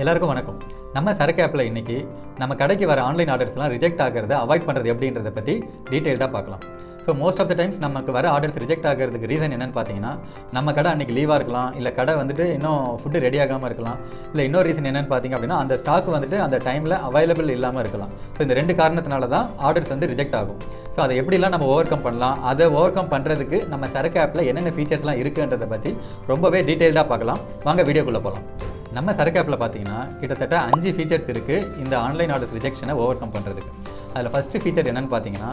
எல்லாருக்கும் வணக்கம். நம்ம சரக்கு ஆப்பில் இன்றைக்கி நம்ம கடைக்கு வர ஆன்லைன் ஆர்டர்ஸ்லாம் ரிஜெக்ட் ஆகிறத அவாய்ட் பண்ணுறது எப்படின்றத பற்றி டீட்டெயில்டாக பார்க்கலாம். So most of the times நமக்கு வர ஆர்டர்ஸ் ரிஜெக்ட் ஆகிறதுக்கு ரீசன் என்னென்னு பார்த்தீங்கன்னா, நம்ம கடை அன்றைக்கி லீவாக இருக்கலாம், இல்லை கடை வந்துட்டு இன்னும் ஃபுட்டு ரெடி ஆகாமல் இருக்கலாம், இல்லை இன்னொரு ரீசன் என்னென்னு பார்த்தீங்க அப்படின்னா அந்த ஸ்டாக் வந்துட்டு அந்த டைமில் அவைலபிள் இல்லாமல் இருக்கலாம். ஸோ இந்த ரெண்டு காரணத்தினால தான் ஆர்டர்ஸ் வந்து ரிஜெக்ட் ஆகும். ஸோ அதை எப்படிலாம் நம்ம ஓவர் கம் பண்ணலாம், அதை ஓவர் கம் பண்ணுறதுக்கு நம்ம சரக்கு ஆப்பில் என்னென்ன ஃபீச்சர்ஸ்லாம் இருக்குன்றதை பற்றி ரொம்பவே டீட்டெயில்டாக பார்க்கலாம். வாங்க வீடியோக்குள்ளே போகலாம். நம்ம சரக்கு ஆப்பில் பார்த்தீங்கன்னா கிட்டத்தட்ட 5 ஃபீச்சர்ஸ் இருக்குது இந்த ஆன்லைன் ஆர்டர்ஸ் ரிஜெக்ஷனை ஓவர் கம் பண்ணுறதுக்கு. அதில் ஃபஸ்ட்டு ஃபீச்சர் என்னென்னு பார்த்தீங்கன்னா,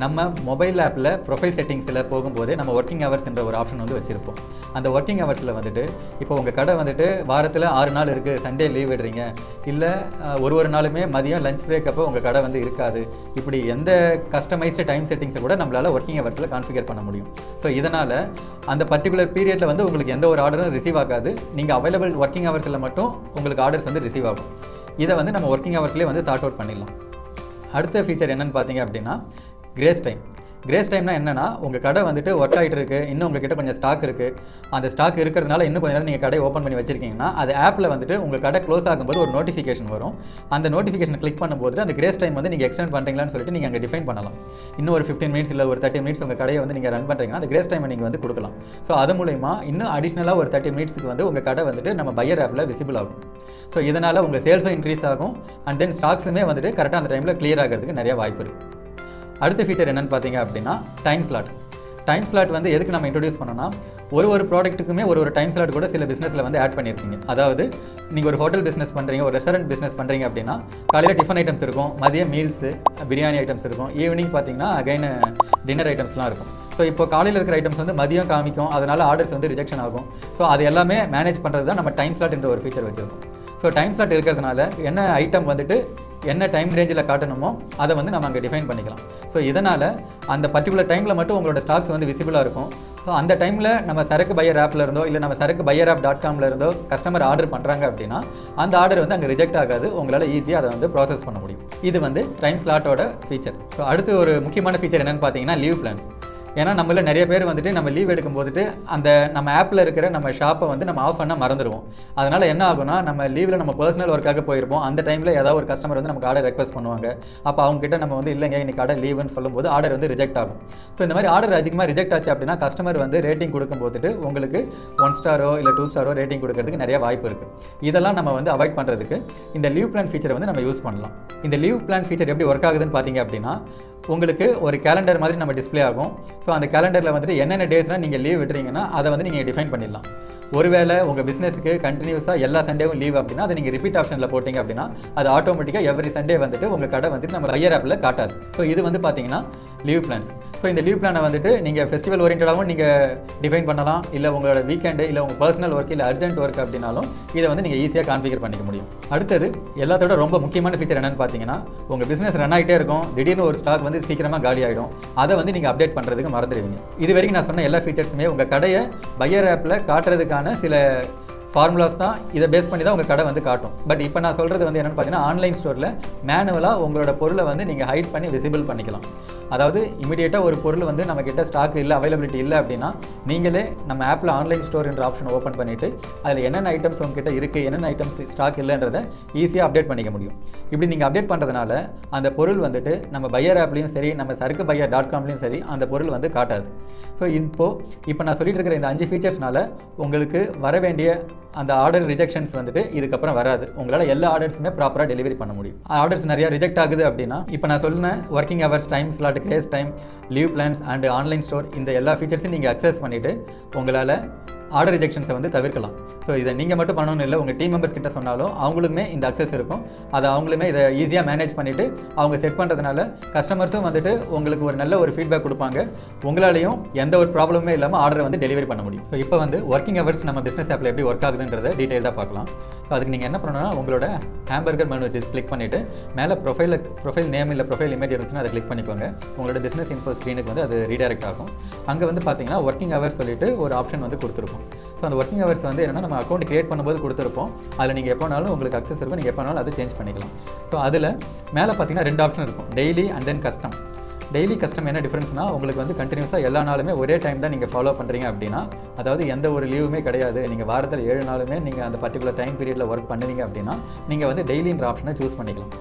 நம்ம மொபைல் ஆப்பில் ப்ரொஃபைல் செட்டிங்ஸில் போகும்போது நம்ம ஒர்க்கிங் ஹவர்ஸ் என்ற ஒரு ஆப்ஷன் வந்து வச்சுருப்போம். அந்த ஒர்க்கிங் ஹவர்ஸில் வந்துட்டு இப்போ உங்கள் கடை வந்துட்டு வாரத்தில் 6 நாள் இருக்குது, சண்டே லீவ் விடுறீங்க, இல்லை ஒரு நாளுமே மதியம் லஞ்ச் பிரேக் அப்போ உங்கள் கடை வந்து இருக்காது, இப்படி எந்த கஸ்டமைஸ்டு டைம் செட்டிங்ஸை கூட நம்மளால் ஒர்க்கிங் ஹவர்ஸில் கான்ஃபிகர் பண்ண முடியும். ஸோ இதனால் அந்த பர்டிகுலர் பீரியடில் வந்து உங்களுக்கு எந்த ஒரு ஆர்டரும் ரிசீவ் ஆகாது. நீங்கள் அவைலபிள் ஒர்க்கிங் ஹவர்ஸில் மட்டும் உங்களுக்கு ஆர்டர்ஸ் வந்து ரிசீவ் ஆகும். இதை வந்து நம்ம ஒர்க்கிங் ஹவர்ஸ்லேயே வந்து சார்ட் அவுட் பண்ணிடலாம். அடுத்த ஃபீச்சர் என்னென்னு பார்த்தீங்க அப்படின்னா கிரேஸ் டைம். கிரேஸ் டைம்னா என்னென்னா, உங்கள் கடை வந்துட்டு ஒர்க் ஆகிட்டு இருக்குது, இன்னும் உங்கள்கிட்ட கொஞ்சம் ஸ்டாக் இருக்குது, அந்த ஸ்டாக் இருக்கிறதுனால இன்னும் கொஞ்சம் நேரம் நீங்கள் கடை ஓப்பன் பண்ணி வச்சிருக்கீங்கன்னா அது ஆப்பில் வந்துட்டு உங்கள் கடை க்ளோஸ் ஆகும்போது ஒரு நோட்டிஃபிகேஷன் வரும். அந்த நோட்டிஃபிகேஷன் கிளிக் பண்ணும்போது அந்த கிரேஸ் டைம் வந்து நீங்கள் எக்ஸ்டெண்ட் பண்ணுறீங்களான்னு சொல்லிட்டு நீங்கள் அங்கே டிஃபைன் பண்ணலாம். இன்னும் ஒரு 15 மினிட்ஸ் இல்லை ஒரு 30 மினிட்ஸ் உங்கள் கடையை வந்து நீங்கள் ரன் பண்ணுறீங்கன்னா அந்த கிரேஸ் டைமை நீங்கள் வந்து கொடுக்கலாம். ஸோ அது மூலமா இன்னும் அடிஷ்னலாக ஒரு 30 மினிட்ஸ்க்கு வந்து உங்கள் கடை வந்துட்டு நம்ம பையர் ஆப்பில் விசிபிள் ஆகும். ஸோ இதனால் உங்கள் சேல்ஸும் இன்க்ரீஸ் ஆகும், அண்ட் தென் ஸ்டாக்ஸுமே வந்துட்டு கரெக்டாக அந்த டைமில் கிளியர் ஆகிறதுக்கு நிறைய வாய்ப்பு இருக்குது. அடுத்த ஃபீச்சர் என்னென்னு பார்த்தீங்க அப்படின்னா டைம் ஸ்லாட். டைம் ஸ்லாட் வந்து எதுக்கு நம்ம இன்ட்ரடியூஸ் பண்ணோன்னா, ஒரு ப்ராடக்ட்டுக்குமே ஒரு டைம் ஸ்லாட் கூட சில பிஸ்னஸில் வந்து ஆட் பண்ணியிருக்கீங்க. அதாவது நீங்கள் ஒரு ஹோட்டல் பிஸ்னஸ் பண்ணுறீங்க, ஒரு ரெஸ்டாரண்ட் பிஸ்னஸ் பண்ணுறீங்க அப்படின்னா காலையில் டிஃபன் ஐட்டம்ஸ் இருக்கும், மதியம் மீல்ஸு பிரியாணி ஐட்டம்ஸ் இருக்கும், ஈவினிங் பார்த்தீங்கன்னா அகைன் டின்னர் ஐட்டம்ஸ்லாம் இருக்கும். ஸோ இப்போ காலையில் இருக்கிற ஐட்டம்ஸ் வந்து மதியம் காமிக்கும், அதனால் ஆர்டர்ஸ் வந்து ரிஜெக்ஷன் ஆகும். ஸோ அது எல்லாமே மேனேஜ் பண்ணுறது தான் நம்ம டைம் ஸ்லாட் என்ற ஒரு ஃபீச்சர் வச்சுருக்கோம். ஸோ டைம் ஸ்லாட் இருக்கிறதுனால என்ன ஐட்டம் வந்துட்டு என்ன டைம் ரேஞ்சில் காட்டணுமோ அதை வந்து நம்ம அங்கே டிஃபைன் பண்ணிக்கலாம். ஸோ இதனால் அந்த பர்டிகுலர் டைமில் மட்டும் உங்களோட ஸ்டாக்ஸ் வந்து விசிபிளாக இருக்கும். ஸோ அந்த டைமில் நம்ம சரக்கு பையர் ஆப்பில் இருந்தோ இல்லை நம்ம சரக்கு பையர் ஆப் .comல இருந்தோ கஸ்டமர் ஆர்டர் பண்ணுறாங்க அப்படின்னா அந்த ஆர்டர் வந்து அங்கே ரிஜெக்ட் ஆகாது, உங்களால் ஈஸியாக அதை வந்து ப்ராசஸ் பண்ண முடியும். இது வந்து டைம் ஸ்லாட்டோட ஃபீச்சர். ஸோ அடுத்து ஒரு முக்கியமான ஃபீச்சர் என்னென்னு பார்த்தீங்கன்னா லீவ் பிளான்ஸ். ஏன்னா நம்மள நிறைய பேர் வந்துட்டு நம்ம லீவ் எடுக்கும் போதுட்டு அந்த நம்ம ஆப்பில் இருக்கிற நம்ம ஷாப்பை வந்து நம்ம ஆஃப் பண்ண மறந்துடுவோம். அதனால் என்ன ஆகும்னா, நம்ம லீவில் நம்ம பர்சனல் ஒர்க்காக போயிருப்போம், அந்த டைமில் ஏதாவது ஒரு கஸ்டமர் வந்து நமக்கு ஆர்டர் ரெக்வஸ்ட் பண்ணுவாங்க. அப்போ அவங்ககிட்ட நம்ம வந்து இல்லைங்க இன்னைக்கு ஆர்டர் லீவுன்னு சொல்லும்போது ஆர்டர் வந்து ரிஜெக்ட் ஆகும். ஸோ இந்த மாதிரி ஆர்டர் அதிகமாக ரிஜெக்ட் ஆச்சு அப்படின்னா கஸ்டமர் வந்து ரேட்டிங் கொடுக்கும் போதுட்டு உங்களுக்கு 1 ஸ்டாரோ இல்லை 2 ஸ்டாரோ ரேட்டிங் கொடுக்கறதுக்கு நிறைய வாய்ப்பு இருக்குது. இதெல்லாம் நம்ம வந்து அவாய்ட் பண்ணுறதுக்கு இந்த லீவ் பிளான் ஃபீச்சரை வந்து நம்ம யூஸ் பண்ணலாம். இந்த லீவ் பிளான் ஃபீச்சர் எப்படி ஒர்க் ஆகுதுன்னு பார்த்தீங்க அப்படின்னா, உங்களுக்கு ஒரு கேலண்டர் மாதிரி நம்ம டிஸ்பிளே ஆகும். ஸோ அந்த கேலண்டரில் வந்துட்டு என்னென்ன டேஸ்னால் நீங்கள் லீவ் விட்டுறீங்கன்னா அதை வந்து நீங்கள் டிஃபைன் பண்ணிடலாம். ஒருவேளை உங்கள் பிஸ்னஸுக்கு கண்டினியூஸாக எல்லா சண்டேவும் லீவ் அப்படின்னா அதை நீங்கள் ரிப்பீட் ஆப்ஷனில் போட்டிங்க அப்படின்னா அது ஆட்டோமேட்டிக்காக எவ்ரி சண்டே வந்துட்டு உங்கள் கடை வந்துட்டு நம்ம பையர் ஆப்பில் காட்டாது. ஸோ இது வந்து பார்த்தீங்கன்னா லீவ் பிளான்ஸ். ஸோ இந்த லீவ் பிளானை வந்துட்டு நீங்கள் ஃபெஸ்டிவல் ஓரியன்டாகவும் நீங்கள் டிஃபைன் பண்ணலாம், இல்லை உங்களோட வீக்கெண்டு இல்லை உங்கள் பர்சனல் ஒர்க் இல்லை அர்ஜென்ட் ஒர்க் அப்படின்னாலும் இதை வந்து நீங்கள் ஈஸியாக கான்ஃபிகர் பண்ணிக்க முடியும். அடுத்தது எல்லாத்தோட ரொம்ப முக்கியமான ஃபீச்சர் என்னென்னு பார்த்தீங்கன்னா, உங்கள் பிஸ்னஸ் ரன் ஆகிட்டே இருக்கும், திடீர்னு ஒரு ஸ்டாக் வந்து சீக்கிரமாக காலி ஆகிடும், அதை வந்து நீங்கள் அப்டேட் பண்ணுறதுக்கு மறந்துடுவீங்க. இது வரைக்கும் நான் சொன்ன எல்லா ஃபீச்சர்ஸுமே உங்கள் கடையை பையர் ஆப்பில் காட்டுறதுக்கான சில ஃபார்முலாஸ் தான், இதை பேஸ் பண்ணி தான் உங்கள் கடை வந்து காட்டும். பட் இப்போ நான் சொல்கிறது வந்து என்னென்னு பார்த்தீங்கன்னா, ஆன்லைன் ஸ்டோரில் மேனுவலாக உங்களோட பொருளை வந்து நீங்கள் ஹைட் பண்ணி விசிபிள் பண்ணிக்கலாம். அதாவது இமீடியட்டாக ஒரு பொருள் வந்து நம்மக்கிட்ட ஸ்டாக் இல்லை, அவைலபிலிட்டி இல்லை அப்படின்னா நீங்களே நம்ம ஆப்பில் ஆன்லைன் ஸ்டோர் என்ற ஆப்ஷன் ஓப்பன் பண்ணிவிட்டு அதில் என்னென்ன ஐட்டம்ஸ் உங்ககிட்ட இருக்குது, என்னென்ன ஐட்டம்ஸ் ஸ்டாக் இல்லைன்றதை ஈஸியாக அப்டேட் பண்ணிக்க முடியும். இப்படி நீங்கள் அப்டேட் பண்ணுறதுனால அந்த பொருள் வந்துட்டு நம்ம பையர் ஆப்லேயும் சரி, நம்ம சரக்கு பையர் .comலையும் சரி அந்த பொருள் வந்து காட்டாது. ஸோ இப்போ நான் சொல்லிட்டு இருக்கிற இந்த 5 ஃபீச்சர்ஸ்னால உங்களுக்கு வர வேண்டிய அந்த ஆர்டர் ரிஜெக்ஷன்ஸ் வந்துட்டு இதுக்கப்புறம் வராது. உங்களால் எல்லா ஆர்டர்ஸுமே ப்ராப்பராக டெலிவரி பண்ண முடியும். ஆர்டர்ஸ் நிறையா ரிஜெக்ட் ஆகுது அப்படின்னா இப்போ நான் சொன்னேன் working hours, time slot, grace time, leave plans and online store, இந்த எல்லா ஃபீச்சர்ஸையும் நீங்கள் அக்சஸ் பண்ணிவிட்டு உங்களால் ஆர்டர் ரிஜெக்ஷன்ஸை வந்து தவிர்க்கலாம். ஸோ இதை நீங்கள் மட்டும் பண்ணணும்னு இல்லை, உங்கள் டீம் மெம்பர்ஸ் கிட்ட சொன்னாலும் அவங்களுமே இந்த அக்சஸ் இருக்கும். அதை அவங்களுமே இதை ஈஸியாக மேனேஜ் பண்ணிவிட்டு அவங்க செட் பண்ணுறதுனால கஸ்டமர்ஸும் வந்துட்டு உங்களுக்கு ஒரு நல்ல ஒரு ஃபீட்பேக் கொடுப்பாங்க, உங்களாலையும் எந்த ஒரு ப்ராப்ளமே இல்லாமல் ஆர்டரை வந்து டெலிவரி பண்ண முடியும். ஸோ இப்போ வந்து ஒர்க்கிங் ஹவர்ஸ் நம்ம பிஸ்னஸ் ஆப்பில் எப்படி ஒர்க் ஆகுதுன்றதை டீட்டெயிலாக பார்க்கலாம். ஸோ அதுக்கு நீங்கள் என்ன பண்ணணும்னா, உங்களோட ஹேம்பர்கர் மெனு கிளிக் பண்ணிவிட்டு மேலே ப்ரொஃபைல் நேம் இல்லை ப்ரொஃபைல் இமேஜ் இருந்துச்சுன்னா அதை கிளிக் பண்ணிக்கோங்க. உங்களோட பிஸ்னஸ் இன்ஃபோ ஸ்க்ரீனுக்கு வந்து அது ரீடைரக்ட் ஆகும். அங்கே வந்து பார்த்தீங்கன்னா ஒர்க்கிங் ஹவர்ஸ் சொல்லிட்டு ஒரு ஆப்ஷன் வந்து கொடுத்துருக்கும். ஸோ அந்த ஒர்க்கிங் ஹவர்ஸ் வந்து என்னென்னா நம்ம அக்கௌண்ட் கிரியேட் பண்ணும்போது கொடுத்துருப்போம். அதில் நீங்கள் எப்போனாலும் உங்களுக்கு அக்சஸ் இருக்கும், நீங்கள் எப்போனாலும் அதை சேஞ்ச் பண்ணிக்கலாம். ஸோ அதில் மேலே பார்த்தீங்கன்னா 2 ஆப்ஷன் இருக்கும், daily and then custom. Daily custom என்ன டிஃப்ரென்ஸ்னால் உங்களுக்கு வந்து கண்டினியூஸாக எல்லா நாளுமே ஒரே டைம் தான் நீங்கள் ஃபாலோ பண்ணுறீங்க அப்படின்னா, அதாவது எந்த ஒரு லீவுமே கிடையாது, நீங்கள் வாரத்தில் 7 நாளுமே நீங்கள் அந்த பர்டிகுலர் டைம் பீரியடில் ஒர்க் பண்ணுவீங்க அப்படின்னா நீங்கள் வந்து டெய்லின்ற ஆப்ஷனை சூஸ் பண்ணிக்கலாம்.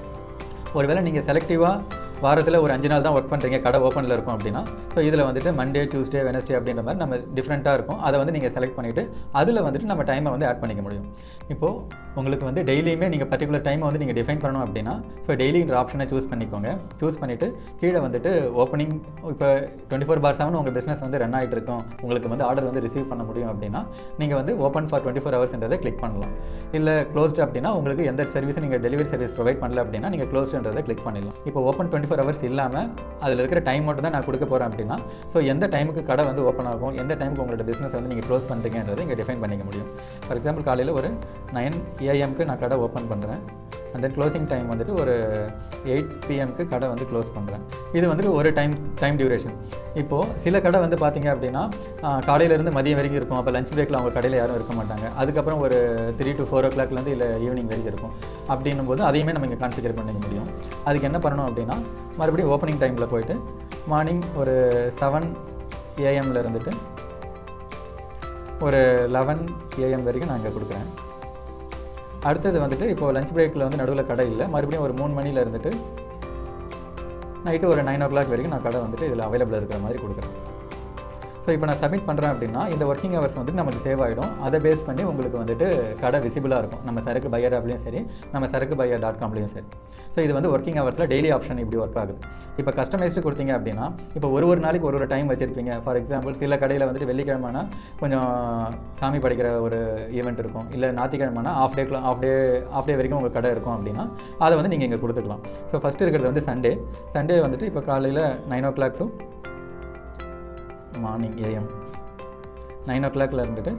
ஒருவேளை நீங்கள் செலக்டிவாக வாரத்தில் ஒரு 5 நாள் தான் ஒர்க் பண்ணுறீங்க, கடை ஓப்பனில் இருக்கும் அப்படின்னா, ஸோ இதில் வந்துட்டு மண்டே, டியூஸ்டே, வெனஸ்டே அப்படின்ற மாதிரி நம்ம டிஃப்ரெண்ட்டாக இருக்கும். அதை வந்து நீங்கள் செலக்ட் பண்ணிவிட்டு அதில் வந்துட்டு நம்ம டைமை வந்து ஆட் பண்ணிக்க முடியும். இப்போது உங்களுக்கு வந்து டெய்லியுமே நீங்கள் பர்டிகுலர் டைமை வந்து நீங்கள் டிஃபைன் பண்ணணும் அப்படின்னா, ஸோ டெய்லின்ற ஆப்ஷனை சூஸ் பண்ணிக்கோங்க. சூஸ் பண்ணிவிட்டு கீழே வந்துட்டு ஓப்பனிங், இப்போ 24/7 உங்கள் பிஸ்னஸ் வந்து ரன் ஆகிட்டு இருக்கும், உங்களுக்கு வந்து ஆர்டர் வந்து ரிசீவ் பண்ண முடியும் அப்படின்னா நீங்கள் வந்து ஓப்பன் ஃபார் 24 ஹவர்ஸ்ன்றதை கிளிக் பண்ணலாம். இல்லை க்ளோஸ்டு அப்படின்னா உங்களுக்கு எந்த சர்வீஸும் நீங்கள் டெலிவரி சர்வீஸ் ப்ரொவைட் பண்ணல அப்படின்னா நீங்கள் க்ளோஸ்டுன்றதை கிளிக் பண்ணிடலாம். இப்போ ஓப்பன் 24 ஹவர்ஸ் இல்லாமல் அதில் இருக்கிற டைம் மட்டும் தான் நான் கொடுக்க போகிறேன் அப்படின்னா, ஸோ எந்த டைமுக்கு கடை வந்து ஓப்பன் ஆகும், எந்த டைமுக்கு உங்களோட பிஸ்னஸ் வந்து நீங்கள் க்ளோஸ் பண்ணுறீங்கன்றதை இங்கே டிஃபைன் பண்ணிக்க முடியும். ஃபார் எக்ஸாம்பிள் காலையில் ஒரு 9 AM நான் கடை ஓப்பன் பண்ணுறேன், அண்ட் தென் க்ளோசிங் டைம் வந்துட்டு ஒரு 8 PM கடை வந்து க்ளோஸ் பண்ணுறேன். இது வந்துட்டு ஒரு டைம் டியூரேஷன். இப்போது சில கடை வந்து பார்த்திங்க அப்படின்னா காலையிலேருந்து மதியம் வரைக்கும் இருக்கும், அப்போ லஞ்ச் பிரேக்கில் அவங்க கடையில் யாரும் இருக்க மாட்டாங்க. அதுக்கப்புறம் ஒரு 3 to 4 o'clockலேருந்து இல்லை ஈவினிங் வரைக்கும் இருக்கும். அப்படின்னும் போது அதையுமே நம்ம இங்கே கான்ஃபிகர் பண்ணிக்க முடியும். அதுக்கு என்ன பண்ணணும் அப்படின்னா, மறுபடியும் ஓப்பனிங் டைமில் போய்ட்டு மார்னிங் ஒரு 7 AM இருந்துட்டு ஒரு 11 AM வரைக்கும் நான் இங்கே கொடுக்குறேன். அடுத்தது வந்துட்டு இப்போது லஞ்ச் பிரேக்கில் வந்து நடுவில் கடை இல்லை, மறுபடியும் ஒரு 3 மணியில் இருந்துட்டு நைட்டு ஒரு 9 o'clock வரைக்கும் நான் கடை வந்துட்டு இதில் அவைலபிளாக இருக்கிற மாதிரி கொடுக்குறேன். ஸோ இப்போ நான் சப்மிட் பண்ணுறேன் அப்படின்னா இந்த ஒர்க்கிங் ஹவர்ஸ் வந்துட்டு நமக்கு சேவ் ஆகிடும். அதை பேஸ் பண்ணி உங்களுக்கு வந்துட்டு கடை விசிபிளாக இருக்கும், நம்ம சரக்கு பையர் ஆப்லேயும் சரி, நம்ம சரக்கு பையர்.comலேயும் சரி. ஸோ இது வந்து ஒர்க்கிங் ஹவர்ஸில் டெய்லி ஆப்ஷன் இப்படி ஒர்க் ஆகுது. இப்போ கஸ்டமைஸ்டு கொடுத்தீங்க அப்படின்னா, இப்போ ஒரு நாளைக்கு ஒரு டைம் வச்சுருப்பீங்க. ஃபார் எக்ஸாம்பிள் சில கடையில் வந்துட்டு வெள்ளிக்கிழமைனா கொஞ்சம் சாமி படைக்கிற ஒரு ஈவெண்ட் இருக்கும், இல்லை ஞாயிற்றுக்கிழமைனா ஆஃப் டே வரைக்கும் உங்கள் கடை இருக்கும் அப்படின்னா அதை வந்து நீங்கள் இங்கே கொடுத்துக்கலாம். ஸோ ஃபஸ்ட்டு இருக்கிறது வந்து சண்டே வந்துட்டு இப்போ காலையில் 9 o'clock to morning AM 9 o'clock இருந்துட்டு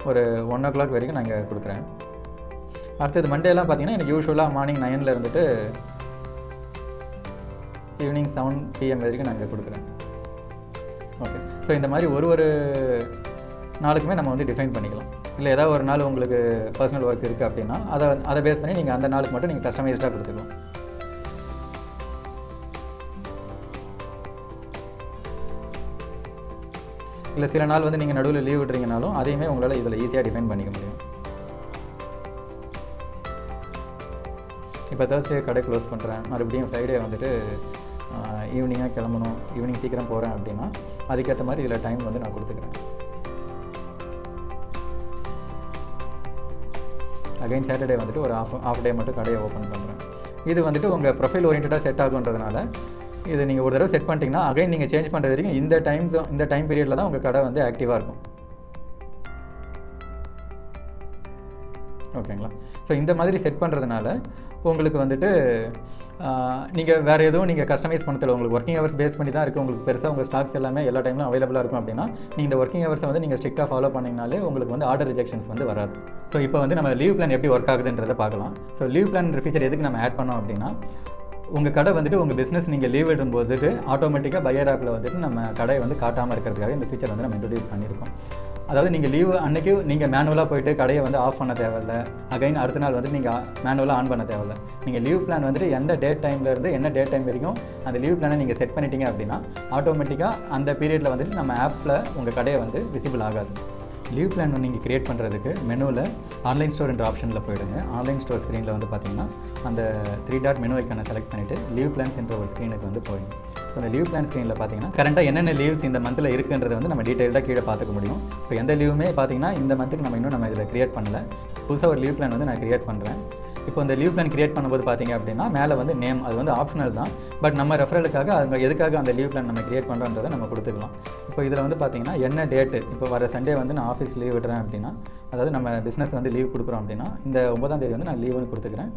ஒரு 1 o'clock வரைக்கும் நான் இங்கே கொடுக்குறேன். அடுத்தது மண்டேலாம் பார்த்தீங்கன்னா எனக்கு யூஸ்வலாக மார்னிங் 9 இருந்துட்டு ஈவினிங் 7 PM வரைக்கும் நான் இங்கே கொடுக்குறேன். ஓகே, ஸோ இந்த மாதிரி ஒரு நாளுக்குமே நம்ம வந்து டிஃபைன் பண்ணிக்கலாம். இல்லை ஏதாவது ஒரு நாள் உங்களுக்கு பர்சனல் ஒர்க் இருக்குது அப்படின்னா அதை பேஸ் பண்ணி நீங்கள் அந்த நாளுக்கு மட்டும் நீங்கள் கஸ்டமைஸ்டாக கொடுத்துக்கலாம். இல்லை சில நாள் வந்து நீங்கள் நடுவில் லீவ் விட்றீங்கனாலும் அதையுமே உங்களால் இதில் ஈஸியாக டிஃபைன் பண்ணிக்க முடியும். இப்போ Thursday கடை க்ளோஸ் பண்ணுறேன், மறுபடியும் ஃப்ரைடே வந்துட்டு ஈவினிங்காக கிளம்பணும், ஈவினிங் சீக்கிரம் போகிறேன் அப்படின்னா அதுக்கேற்ற மாதிரி இதில் டைம் வந்து நான் கொடுத்துக்கிறேன். அகைன் சாட்டர்டே வந்துட்டு ஒரு ஆஃப் டே மட்டும் கடையை ஓப்பன் பண்ணுறேன். இது வந்துட்டு உங்கள் ப்ரொஃபைல் ஓரியன்டாக செட் ஆகுன்றதுனால இது நீங்கள் ஒரு தடவை செட் பண்ணிட்டீங்கன்னா அகைன் நீங்கள் சேஞ்ச் பண்ணுறது வரைக்கும் இந்த டைம் பீரியடில் தான் உங்கள் கடை வந்து ஆக்டிவாக இருக்கும். ஓகேங்களா? ஸோ இந்த மாதிரி செட் பண்ணுறதுனால உங்களுக்கு வந்துட்டு நீங்கள் வேறு எதுவும் நீங்கள் கஸ்டமைஸ் பண்ண தேவை. உங்களுக்கு ஒர்க்கிங் ஹவர்ஸ் பேஸ் பண்ணி தான் இருக்குது. உங்களுக்கு பெருசாக உங்கள் ஸ்டாக்ஸ் எல்லாமே எல்லா டைம்லும் அவைலபிளாக இருக்கும் அப்படின்னா நீங்கள் இந்த ஒர்க்கிங் ஹவர்ஸை வந்து நீங்கள் ஸ்ட்ரிக்டாக ஃபாலோ பண்ணிங்கனாலே உங்களுக்கு வந்து ஆர்டர் ரிஜெக்ஷன்ஸ் வந்து வராது. ஸோ இப்போ வந்து நம்ம லீவ் பிளான் எப்படி ஒர்க் ஆகுதுன்றதை பார்க்கலாம். ஸோ லீவ் பிளான் ஃபீச்சர் எதுக்கு நம்ம ஆட் பண்ணோம் அப்படின்னா, உங்கள் கடை வந்துட்டு உங்கள் பிஸ்னஸ் நீங்கள் லீவ் விடும்போதுட்டு ஆட்டோமேட்டிக்காக பையர் ஆப்பில் வந்துட்டு நம்ம கடையை வந்து காட்டாமல் இருக்கிறதுக்காக இந்த ஃபீச்சர் வந்து நம்ம இன்ட்ரடியூஸ் பண்ணியிருக்கோம். அதாவது நீங்கள் லீவ் அன்றைக்கி நீங்கள் மேனுவலாக போய்ட்டு கடையை வந்து ஆஃப் பண்ண தேவையில்லை, அகைன் அடுத்த நாள் வந்து நீங்கள் மேனுவலாக ஆன் பண்ண தேவையில்லை. நீங்கள் லீவ் பிளான் வந்துட்டு எந்த டேட் டைம்லேருந்து என்ன டேட் டைம் வரைக்கும் அந்த லீவ் பிளானை நீங்கள் செட் பண்ணிட்டீங்க அப்படின்னா ஆட்டோமேட்டிக்காக அந்த பீரியடில் வந்துட்டு நம்ம ஆப்பில் உங்கள் கடையை வந்து விசிபிள் ஆகாது. லீவ் பிளான் நீங்கள் க்ரியேட் பண்ணுறதுக்கு மெனுவில் ஆன்லைன் ஸ்டோர் என்ற ஆப்ஷனில் போய்டுங்க. ஆன்லைன் ஸ்டோர் ஸ்க்ரீனில் வந்து பார்த்தீங்கன்னா அந்த 3 டாட் மெனு ஐக்கானை செலக்ட் பண்ணிவிட்டு லீவ் பிளான்ஸ் என்ற ஒரு ஸ்க்ரீனுக்கு வந்து போயிடும். ஸோ அந்த லீவ் பிளான் ஸ்க்ரீனில் பார்த்தீங்கன்னா கரண்ட்டாக என்னென்ன லீவ்ஸ் இந்த மந்தில் இருக்குன்றது வந்து நம்ம டீட்டெயிலாக கீழே பார்த்துக்க முடியும். இப்போ எந்த லீவுமே பார்த்தீங்கன்னா இந்த மந்த்துக்கு நம்ம இதில் க்ரியேட் பண்ணல, புதுசாக ஒரு லீவ் பிளான் வந்து நான் க்ரியேட் பண்ணுறேன். இப்போ இந்த லீவ் பிளான் க்ரியேட் பண்ணும்போது பார்த்தீங்க அப்படின்னா மேலே வந்து நேம் அது வந்து ஆப்ஷனல் தான், பட் நம்ம ரெஃபரலுக்காக அவங்க எதுக்காக அந்த லீவ் பிளான் நம்ம க்ரியேட் பண்ணுறோன்றதை நம்ம கொடுத்துக்கலாம். இப்போ இதில் வந்து பார்த்தீங்கன்னா என்ன டேட்டு, இப்போ வர சண்டே வந்து நான் ஆஃபீஸ் லீவ் விடுறேன் அப்படின்னா, அதாவது நம்ம பிஸ்னஸ் வந்து லீவ் கொடுக்குறோம் அப்படின்னா இந்த 9ஆம் தேதி வந்து நான் லீவுன்னு கொடுத்துக்கிறேன்.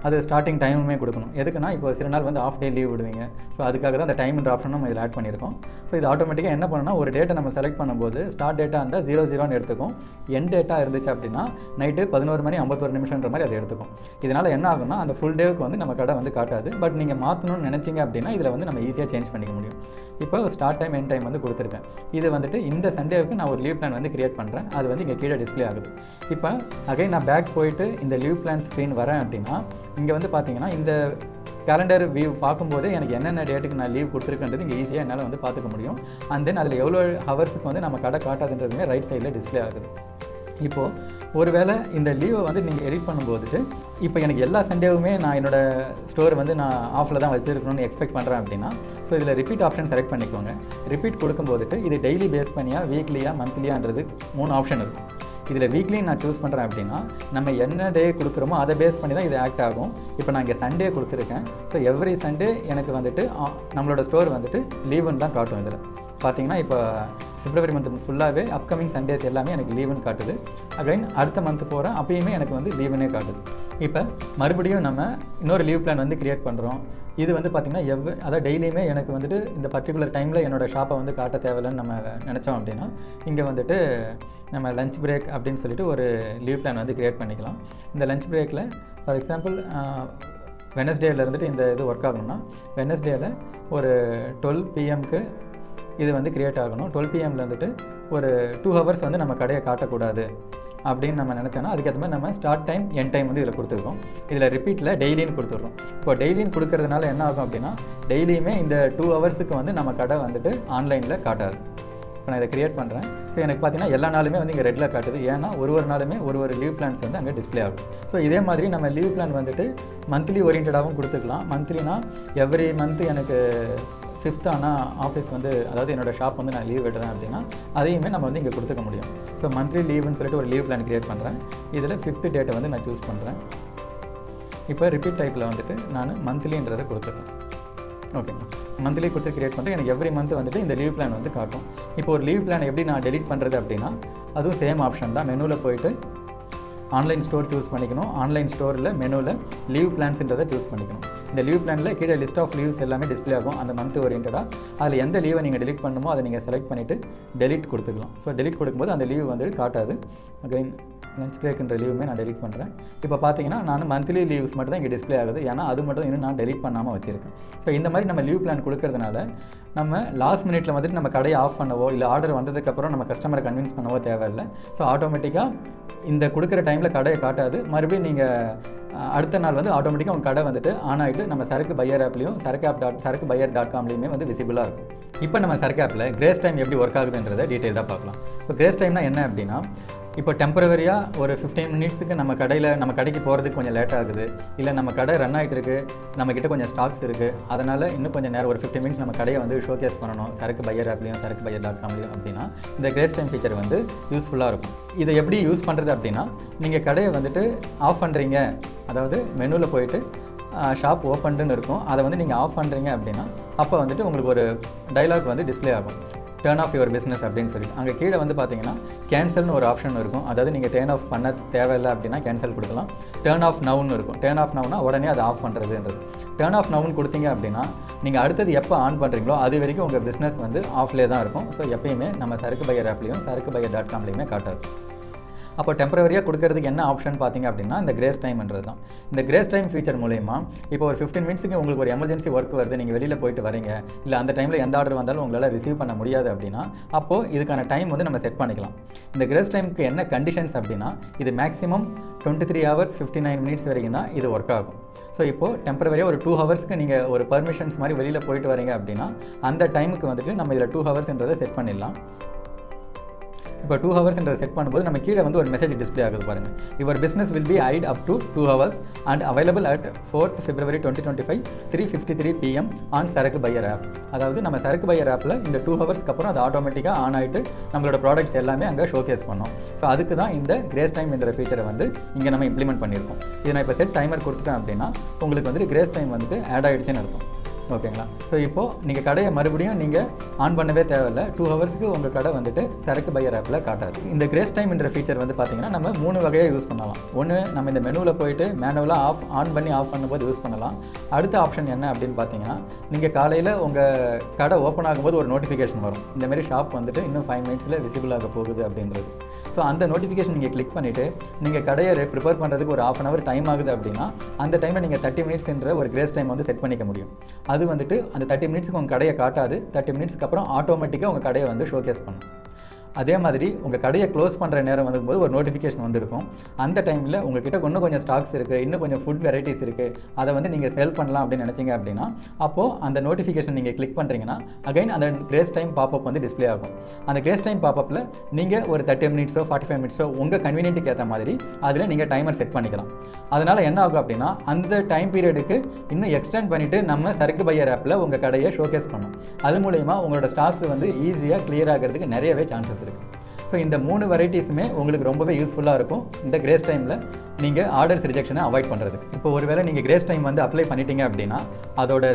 அது ஸ்டார்டிங் டைமுமே கொடுக்கணும். எதுக்குன்னா இப்போ சில நாள் வந்து ஆஃப் டே லீவ் விடுவீங்க, ஸோ அதுக்காக தான் அந்த டைம்ன்ற ஆப்ஷன் நம்ம இதில் ஆட் பண்ணியிருக்கோம். ஸோ இது ஆட்டோமேட்டிக்காக என்ன பண்ணணும்னா ஒரு டேட்டை நம்ம செலக்ட் பண்ணும்போது ஸ்டார்ட் டேட்டாக இருந்தால் 00ன்னு எடுத்துக்கும், என் டேட்டாக இருந்துச்சு அப்படின்னா நைட்டு 11 மணி 51 நிமிஷம்ன்ற மாதிரி அதை எடுத்துக்கும். இதனால் என்ன ஆகும்னா அந்த ஃபுல் டேவுக்கு வந்து நம்ம கடை வந்து காட்டாது. பட் நீங்கள் மாற்றணும்னு நினச்சிங்க அப்படின்னா இதில் வந்து நம்ம ஈஸியாக சேஞ்ச் பண்ணிக்க முடியும். இப்போ ஸ்டார்ட் டைம் என் டைம் வந்து கொடுத்துருக்கேன். இது வந்துட்டு இந்த சண்டேவுக்கு நான் ஒரு லீவ் பிளான் வந்து க்ரியேட் பண்ணுறேன், அது வந்து இங்கே கீழே டிஸ்பிளே ஆகுது. இப்போ அகைன் நான் பேக் போயிட்டு இந்த லீவ் பிளான் ஸ்க்ரீன் வரேன் அப்படின்னா இங்கே வந்து பார்த்தீங்கன்னா இந்த கேலண்டர் வியூ பார்க்கும்போது எனக்கு என்னென்ன டேட்டுக்கு நான் லீவ் கொடுத்துருக்கேன்றது இங்கே ஈஸியாக என்னால் வந்து பார்த்துக்க முடியும். அண்ட் தென் அதில் எவ்வளோ ஹவர்ஸுக்கு வந்து நம்ம கடை காட்டாதுன்றதுமே ரைட் சைடில் டிஸ்பிளே ஆகுது. இப்போது ஒருவேளை இந்த லீவை வந்து நீங்கள் எடிட் பண்ணும்போது இப்போ எனக்கு எல்லா சண்டேவுமே நான் என்னோடய ஸ்டோர் வந்து நான் ஆஃபில் தான் வச்சுருக்கணும்னு எக்ஸ்பெக்ட் பண்ணுறேன் அப்படின்னா ஸோ இதில் ரிப்பீட் ஆப்ஷன் செலக்ட் பண்ணிக்கோங்க. ரிப்பீட் கொடுக்கும்போது இது டெய்லி பேஸ் பண்ணியா, வீக்லியா, மந்த்லியான்றது 3 ஆப்ஷன் இருக்கும். இதில் வீக்லி நான் சூஸ் பண்ணுறேன் அப்படின்னா நம்ம என்ன டே கொடுக்குறோமோ அதை பேஸ் பண்ணி தான் இது ஆக்ட் ஆகும். இப்போ நான் இங்கே சண்டே கொடுத்துருக்கேன். ஸோ எவ்ரி சண்டே எனக்கு வந்துட்டு நம்மளோட ஸ்டோர் வந்துட்டு லீவுன்னு தான் காட்டும். இதில் பார்த்தீங்கன்னா இப்போ பிப்ரவரி மந்த் ஃபுல்லாகவே அப்கமிங் சண்டேஸ் எல்லாமே எனக்கு லீவுன்னு காட்டுது. அகைன் அடுத்த மந்த் போகிறேன், அப்பயுமே எனக்கு வந்து லீவுன்னே காட்டுது. இப்போ மறுபடியும் நம்ம இன்னொரு லீவ் பிளான் வந்து க்ரியேட் பண்ணுறோம். இது வந்து பார்த்திங்கன்னா அதாவது டெய்லியுமே எனக்கு வந்துட்டு இந்த பர்டிகுலர் டைமில் என்னோடய ஷாப்பை வந்து காட்ட தேவையில்லைன்னு நம்ம நினச்சோம் அப்படின்னா இங்கே வந்துட்டு நம்ம லஞ்ச் பிரேக் அப்படின்னு சொல்லிட்டு ஒரு லீவ் பிளான் வந்து க்ரியேட் பண்ணிக்கலாம். இந்த லஞ்ச் பிரேக்கில் ஃபார் எக்ஸாம்பிள் வெனஸ்டேயில் இருந்துட்டு இந்த இது ஒர்க் ஆகணும்னா வெனஸ்டேயில் ஒரு 12 PM இது வந்து க்ரியேட் ஆகணும். 12 PM வந்துட்டு ஒரு 2 ஹவர்ஸ் வந்து நம்ம கடையை காட்டக்கூடாது அப்படின்னு நம்ம நினச்சோன்னா அதுக்கேற்ற மாதிரி நம்ம ஸ்டார்ட் டைம், எண்ட் டைம் வந்து இதில் கொடுத்துருக்கோம். இதில் ரிப்பீட்டில் டெய்லின்னு கொடுத்துட்றோம். இப்போ டெய்லின்னு கொடுக்கறதுனால என்ன ஆகும் அப்படின்னா டெய்லியுமே இந்த 2 ஹவர்ஸுக்கு வந்து நம்ம கடை வந்துட்டு ஆன்லைனில் காட்டாது. இப்போ நான் இதை க்ரியேட் பண்ணுறேன். ஸோ எனக்கு பார்த்தீங்கன்னா எல்லா நாளுமே வந்து இங்கே ரெட்டில் காட்டுது. ஏன்னா ஒரு நாளுமே ஒரு லீவ் பிளான்ஸ் வந்து அங்கே டிஸ்பிளே ஆகும். ஸோ இதே மாதிரி நம்ம லீவ் பிளான் வந்துட்டு மந்த்லி ஓரியன்டாகவும் கொடுத்துக்கலாம். மந்த்லினா எவ்ரி மந்த் எனக்கு 5th ஆனால் ஆஃபீஸ் வந்து அதாவது என்னோடய ஷாப் வந்து நான் லீவ் விடுறேன் அப்படின்னா அதையுமே நம்ம வந்து இங்கே கொடுத்துக்க முடியும். ஸோ மந்த்லி லீவுன்னு சொல்லிட்டு ஒரு லீவ் பிளான் க்ரியேட் பண்ணுறேன். இதில் 5th டேட்டை வந்து நான் சூஸ் பண்ணுறேன். இப்போ ரிப்பீட் டைப்பில் வந்துட்டு நான் மந்த்லின்றதை கொடுத்துட்றேன். ஓகேங்களா, மந்த்லி கொடுத்து க்ரியேட் பண்ணுறேன். எனக்கு எவ்ரி மந்த் வந்துட்டு இந்த லீவ் பிளான் வந்து காட்டும். இப்போ ஒரு லீவ் பிளான் எப்படி நான் டெலிட் பண்ணுறது அப்படின்னா அதுவும் சேம் ஆப்ஷன் தான். மெனுவில் போயிட்டு ஆன்லைன் ஸ்டோர் சூஸ் பண்ணிக்கணும். ஆன்லைன் ஸ்டோரில் மெனுவில் லீவ் பிளான்ஸ்ன்றதை சூஸ் பண்ணிக்கணும். இந்த லீவ் பிளானில் கீழே லிஸ்ட் ஆஃப் லீவ்ஸ் எல்லாமே டிஸ்பிளே ஆகும் அந்த மந்த் ஓரியன்டாக. அதில் எந்த லீவை நீங்கள் டெலிட் பண்ணணுமோ அதை நீங்கள் செலக்ட் பண்ணிவிட்டு டெலிட் கொடுத்துக்கலாம். ஸோ டெலிட் கொடுக்கும்போது அந்த லீவ் வந்து காட்டாது. அகைன் லஞ்ச் பிரேக்குன்ற லீவுமே நான் டெலிட் பண்ணுறேன். இப்போ பார்த்தீங்கன்னா நான் மந்த்லி லீவ்ஸ் மட்டும் தான் இங்கே டிஸ்பிளே ஆகுது. ஏன்னா அது மட்டும் இன்னும் நான் டெலிட் பண்ணாமல் வச்சுருக்கேன். ஸோ இந்த மாதிரி நம்ம லீவ் பிளான் கொடுக்கறதுனால நம்ம லாஸ்ட் மினிட்ல வந்துட்டு நம்ம கடையை ஆஃப் பண்ணவோ இல்லை ஆர்டர் வந்ததுக்கப்புறம் நம்ம கஸ்டமரை கன்வின்ஸ் பண்ணவோ தேவையில்லை. ஸோ ஆட்டோமேட்டிக்காக இந்த கொடுக்குற டைமில் கடையை காட்டாது. மறுபடியும் நீங்கள் அடுத்த நாள் வந்து ஆட்டோமேட்டிக்காக உங்கள் கடை வந்துட்டு ஆன் ஆகிட்டு நம்ம சரக்கு பையர் ஆப்லேயும் sarkubuyer.com வந்து விசிபிளாக இருக்கும். இப்போ நம்ம சரக்கு ஆப்பில் கிரேஸ் டைம் எப்படி ஒர்க் ஆகுதுன்றதை டீட்டெயிலாக பார்க்கலாம். இப்போ கிரேஸ் டைம்னா என்ன அப்படின்னா இப்போ டெம்பரவரியாக ஒரு 15 மினிட்ஸுக்கு நம்ம கடைக்கு போகிறதுக்கு கொஞ்சம் லேட் ஆகுது, இல்லை நம்ம கடை ரன் ஆகிட்டு இருக்குது, நம்மக்கிட்ட கொஞ்சம் ஸ்டாக்ஸ் இருக்குது, அதனால் இன்னும் கொஞ்சம் நேரம் ஒரு 15 மினிட்ஸ் நம்ம கடையை வந்து ஷோகேஸ் பண்ணணும் சரக்கு பையர் ஆப்லேயும் sarkubuyer.com அப்படின்னா இந்த கிரேஸ் டைம் ஃபீச்சர் வந்து யூஸ்ஃபுல்லாக இருக்கும். இதை எப்படி யூஸ் பண்ணுறது அப்படின்னா நீங்கள் கடையை வந்துட்டு ஆஃப் பண்ணுறீங்க, அதாவது மெனுவில் போயிட்டு ஷாப் ஓப்பன்டுன்னு இருக்கும், அதை வந்து நீங்கள் ஆஃப் பண்ணுறீங்க அப்படின்னா அப்போ வந்துட்டு உங்களுக்கு ஒரு டைலாக் வந்து டிஸ்பிளே ஆகும். டர்ன் ஆஃப் யுவர் பிஸ்னஸ் அப்படின்னு சொல்லிட்டு அங்கே கீழே வந்து பார்த்தீங்கன்னா கேன்சல்னு ஒரு ஆப்ஷன் இருக்கும். அதாவது நீங்கள் டர்ன் ஆஃப் பண்ண தேவையில்லை அப்படின்னா கேன்சல் கொடுக்கலாம். டர்ன் ஆஃப் நவுன்னு இருக்கும். டர்ன் ஆஃப் நவுனா உடனே அதை ஆஃப் பண்ணுறதுன்றது. டர்ன் ஆஃப் நவுன்னு கொடுத்தீங்க அப்படின்னா நீங்கள் அடுத்தது எப்போ ஆன் பண்ணுறீங்களோ அது வரைக்கும் உங்கள் பிஸ்னஸ் வந்து ஆஃப்லேயே தான் இருக்கும். ஸோ எப்பயுமே நம்ம சரக்கு பையர் ஆப்லேயும் sarkubuyer.com காட்டாது. அப்போ டெம்பரவரியாக கொடுக்கறதுக்கு என்ன ஆப்ஷன் பார்த்தீங்க அப்படின்னா இந்த கிரேஸ் டைம்ன்றது தான். இந்த கிரேஸ் டைம் ஃபீச்சர் மூலமா இப்போ ஒரு 15 மினிட்ஸுக்கு உங்களுக்கு ஒரு எமர்ஜென்சி ஒர்க் வருது, நீங்கள் வெளியில் போயிட்டு வரீங்க, இல்லை அந்த டைமில் எந்த ஆர்டர் வந்தாலும் உங்களால் ரிசீவ் பண்ண முடியாது அப்படின்னா அப்போது இதுக்கான டைம் வந்து நம்ம செட் பண்ணிக்கலாம். இந்த கிரேஸ் டைமுக்கு என்ன கண்டிஷன்ஸ் அப்படின்னா இது மேக்ஸிமம் 23 hours 59 minutes வரைக்கும் தான் இது ஒர்க் ஆகும். ஸோ இப்போது டெம்பரவரியாக ஒரு 2 ஹவர்ஸ்க்கு நீங்கள் ஒரு பர்மிஷன்ஸ் மாதிரி வெளியில் போயிட்டு வரீங்க அப்படின்னா அந்த டைமுக்கு வந்துட்டு நம்ம இதில் 2 ஹவர்ஸ்ன்றதை செட் பண்ணிடலாம். இப்போ 2 ஹவர்ஸ்ன்றதை செட் பண்ணும்போது நம்ம கீழே வந்து ஒரு மெசேஜ் டிஸ்பிளே ஆகுது பாருங்கள். Your business will be hid up to 2 hours and available at 4th February 2025 3:53 PM on Sarakku buyer app. அதாவது நம்ம சரக்கு பையர் ஆப்பில் இந்த 2 ஹவர்ஸ்க்கு அப்புறம் அது ஆட்டோமேட்டிக்காக ஆன் ஆகிட்டு நம்மளோட ப்ராடக்ட்ஸ் எல்லாமே அங்கே ஷோகேஸ் பண்ணோம். ஸோ அதுக்கு தான் இந்த கிரேஸ் டைம் என்ற ஃபீச்சரை வந்து இங்கே நம்ம இம்ப்ளிமெண்ட் பண்ணியிருக்கோம். இதை நான் இப்போ செட் டைமர் கொடுத்துட்டேன் அப்படின்னா உங்களுக்கு வந்துட்டு கிரேஸ் டைம் வந்துட்டு ஆட் ஆகிடுச்சுன்னு இருக்கும். ஓகேங்களா, ஸோ இப்போது நீங்கள் கடையை மறுபடியும் நீங்கள் ஆன் பண்ணவே தேவையில்லை. 2 ஹவர்ஸ்க்கு உங்கள் கடை வந்துட்டு சரக்கு பையர் ஆப்பில் காட்டாது. இந்த கிரேஸ் டைம்ன்ற ஃபீச்சர் வந்து பார்த்தீங்கன்னா நம்ம 3 வகையாக யூஸ் பண்ணலாம். ஒன்று நம்ம இந்த மெனுவில் போயிட்டு மேனுவலாக ஆன் பண்ணி ஆஃப் பண்ணும்போது யூஸ் பண்ணலாம். அடுத்த ஆப்ஷன் என்ன அப்படின்னு பார்த்தீங்கன்னா நீங்கள் காலையில் உங்கள் கடை ஓப்பன் ஆகும்போது ஒரு நோட்டிஃபிகேஷன் வரும், இந்தமாரி ஷாப் வந்துட்டு இன்னும் 5 மினிட்ஸில் விசிபிள் ஆக போகுது அப்படின்றது. ஸோ அந்த நோட்டிஃபிகேஷன் நீங்கள் கிளிக் பண்ணிவிட்டு நீங்கள் கடையை ப்ரிப்பேர் பண்ணுறதுக்கு ஒரு 1/2 hour டைம் ஆகுது அப்படின்னா அந்த டைமில் நீங்கள் 30 மினிட்ஸ்ன்ற ஒரு கிரேஸ் டைம் வந்து செட் பண்ணிக்க முடியும். அது வந்துட்டு அந்த 30 மினிட்ஸ்க்கு உங்கள் கடையை காட்டாது. 30 மினிட்ஸ்க்கு அப்புறம் ஆட்டோமேட்டிக்காக உங்கள் கடையை வந்து ஷோகேஸ் பண்ணும். அதே மாதிரி உங்கள் கடையை க்ளோஸ் பண்ணுற நேரம் வரும்போது ஒரு நோட்டிஃபிகேஷன் வந்துருக்கும். அந்த டைமில் உங்கள்கிட்ட இன்னும் கொஞ்சம் ஸ்டாக்ஸ் இருக்குது, இன்னும் கொஞ்சம் ஃபுட் வெரைட்டிஸ் இருக்குது, அதை வந்து நீங்கள் செல் பண்ணலாம் அப்படின்னு நினச்சிங்க அப்படின்னா அப்போது அந்த நோட்டிஃபிகேஷன் நீங்கள் கிளிக் பண்ணுறீங்கன்னா அகைன் அந்த கிரேஸ் டைம் பாப்பப் வந்து டிஸ்ப்ளே ஆகும். அந்த கிரேஸ் டைம் பாப்பப்பில் நீங்கள் ஒரு 30 மினிட்ஸோ 45 மினிட்ஸோ உங்கள் கன்வீனியன்ட்டுக்கு ஏற்ற மாதிரி அதில் நீங்கள் டைமர் செட் பண்ணிக்கலாம். அதனால் என்ன ஆகும் அப்படின்னா அந்த டைம் பீரியடுக்கு இன்னும் எக்ஸ்டெண்ட் பண்ணிவிட்டு நம்ம சரக்கு பையர் ஆப்பில் உங்கள் கடையை ஷோகேஸ் பண்ணணும். அது மூலமா உங்களோட ஸ்டாக்ஸ் வந்து ஈஸியாக கிளியர் ஆகிறதுக்கு நிறையவே சான்சஸ் இருக்குது. ஸோ இந்த 3 வெரைட்டிஸுமே உங்களுக்கு ரொம்பவே யூஸ்ஃபுல்லாக இருக்கும் இந்த கிரேஸ் டைமில் நீங்கள் ஆர்டர்ஸ் ரிஜெக்ஷனை அவாய்ட் பண்ணுறதுக்கு. இப்போ ஒருவேளை நீங்கள் கிரேஸ் டைம் வந்து அப்ளை பண்ணிட்டீங்க அப்படின்னா அதோட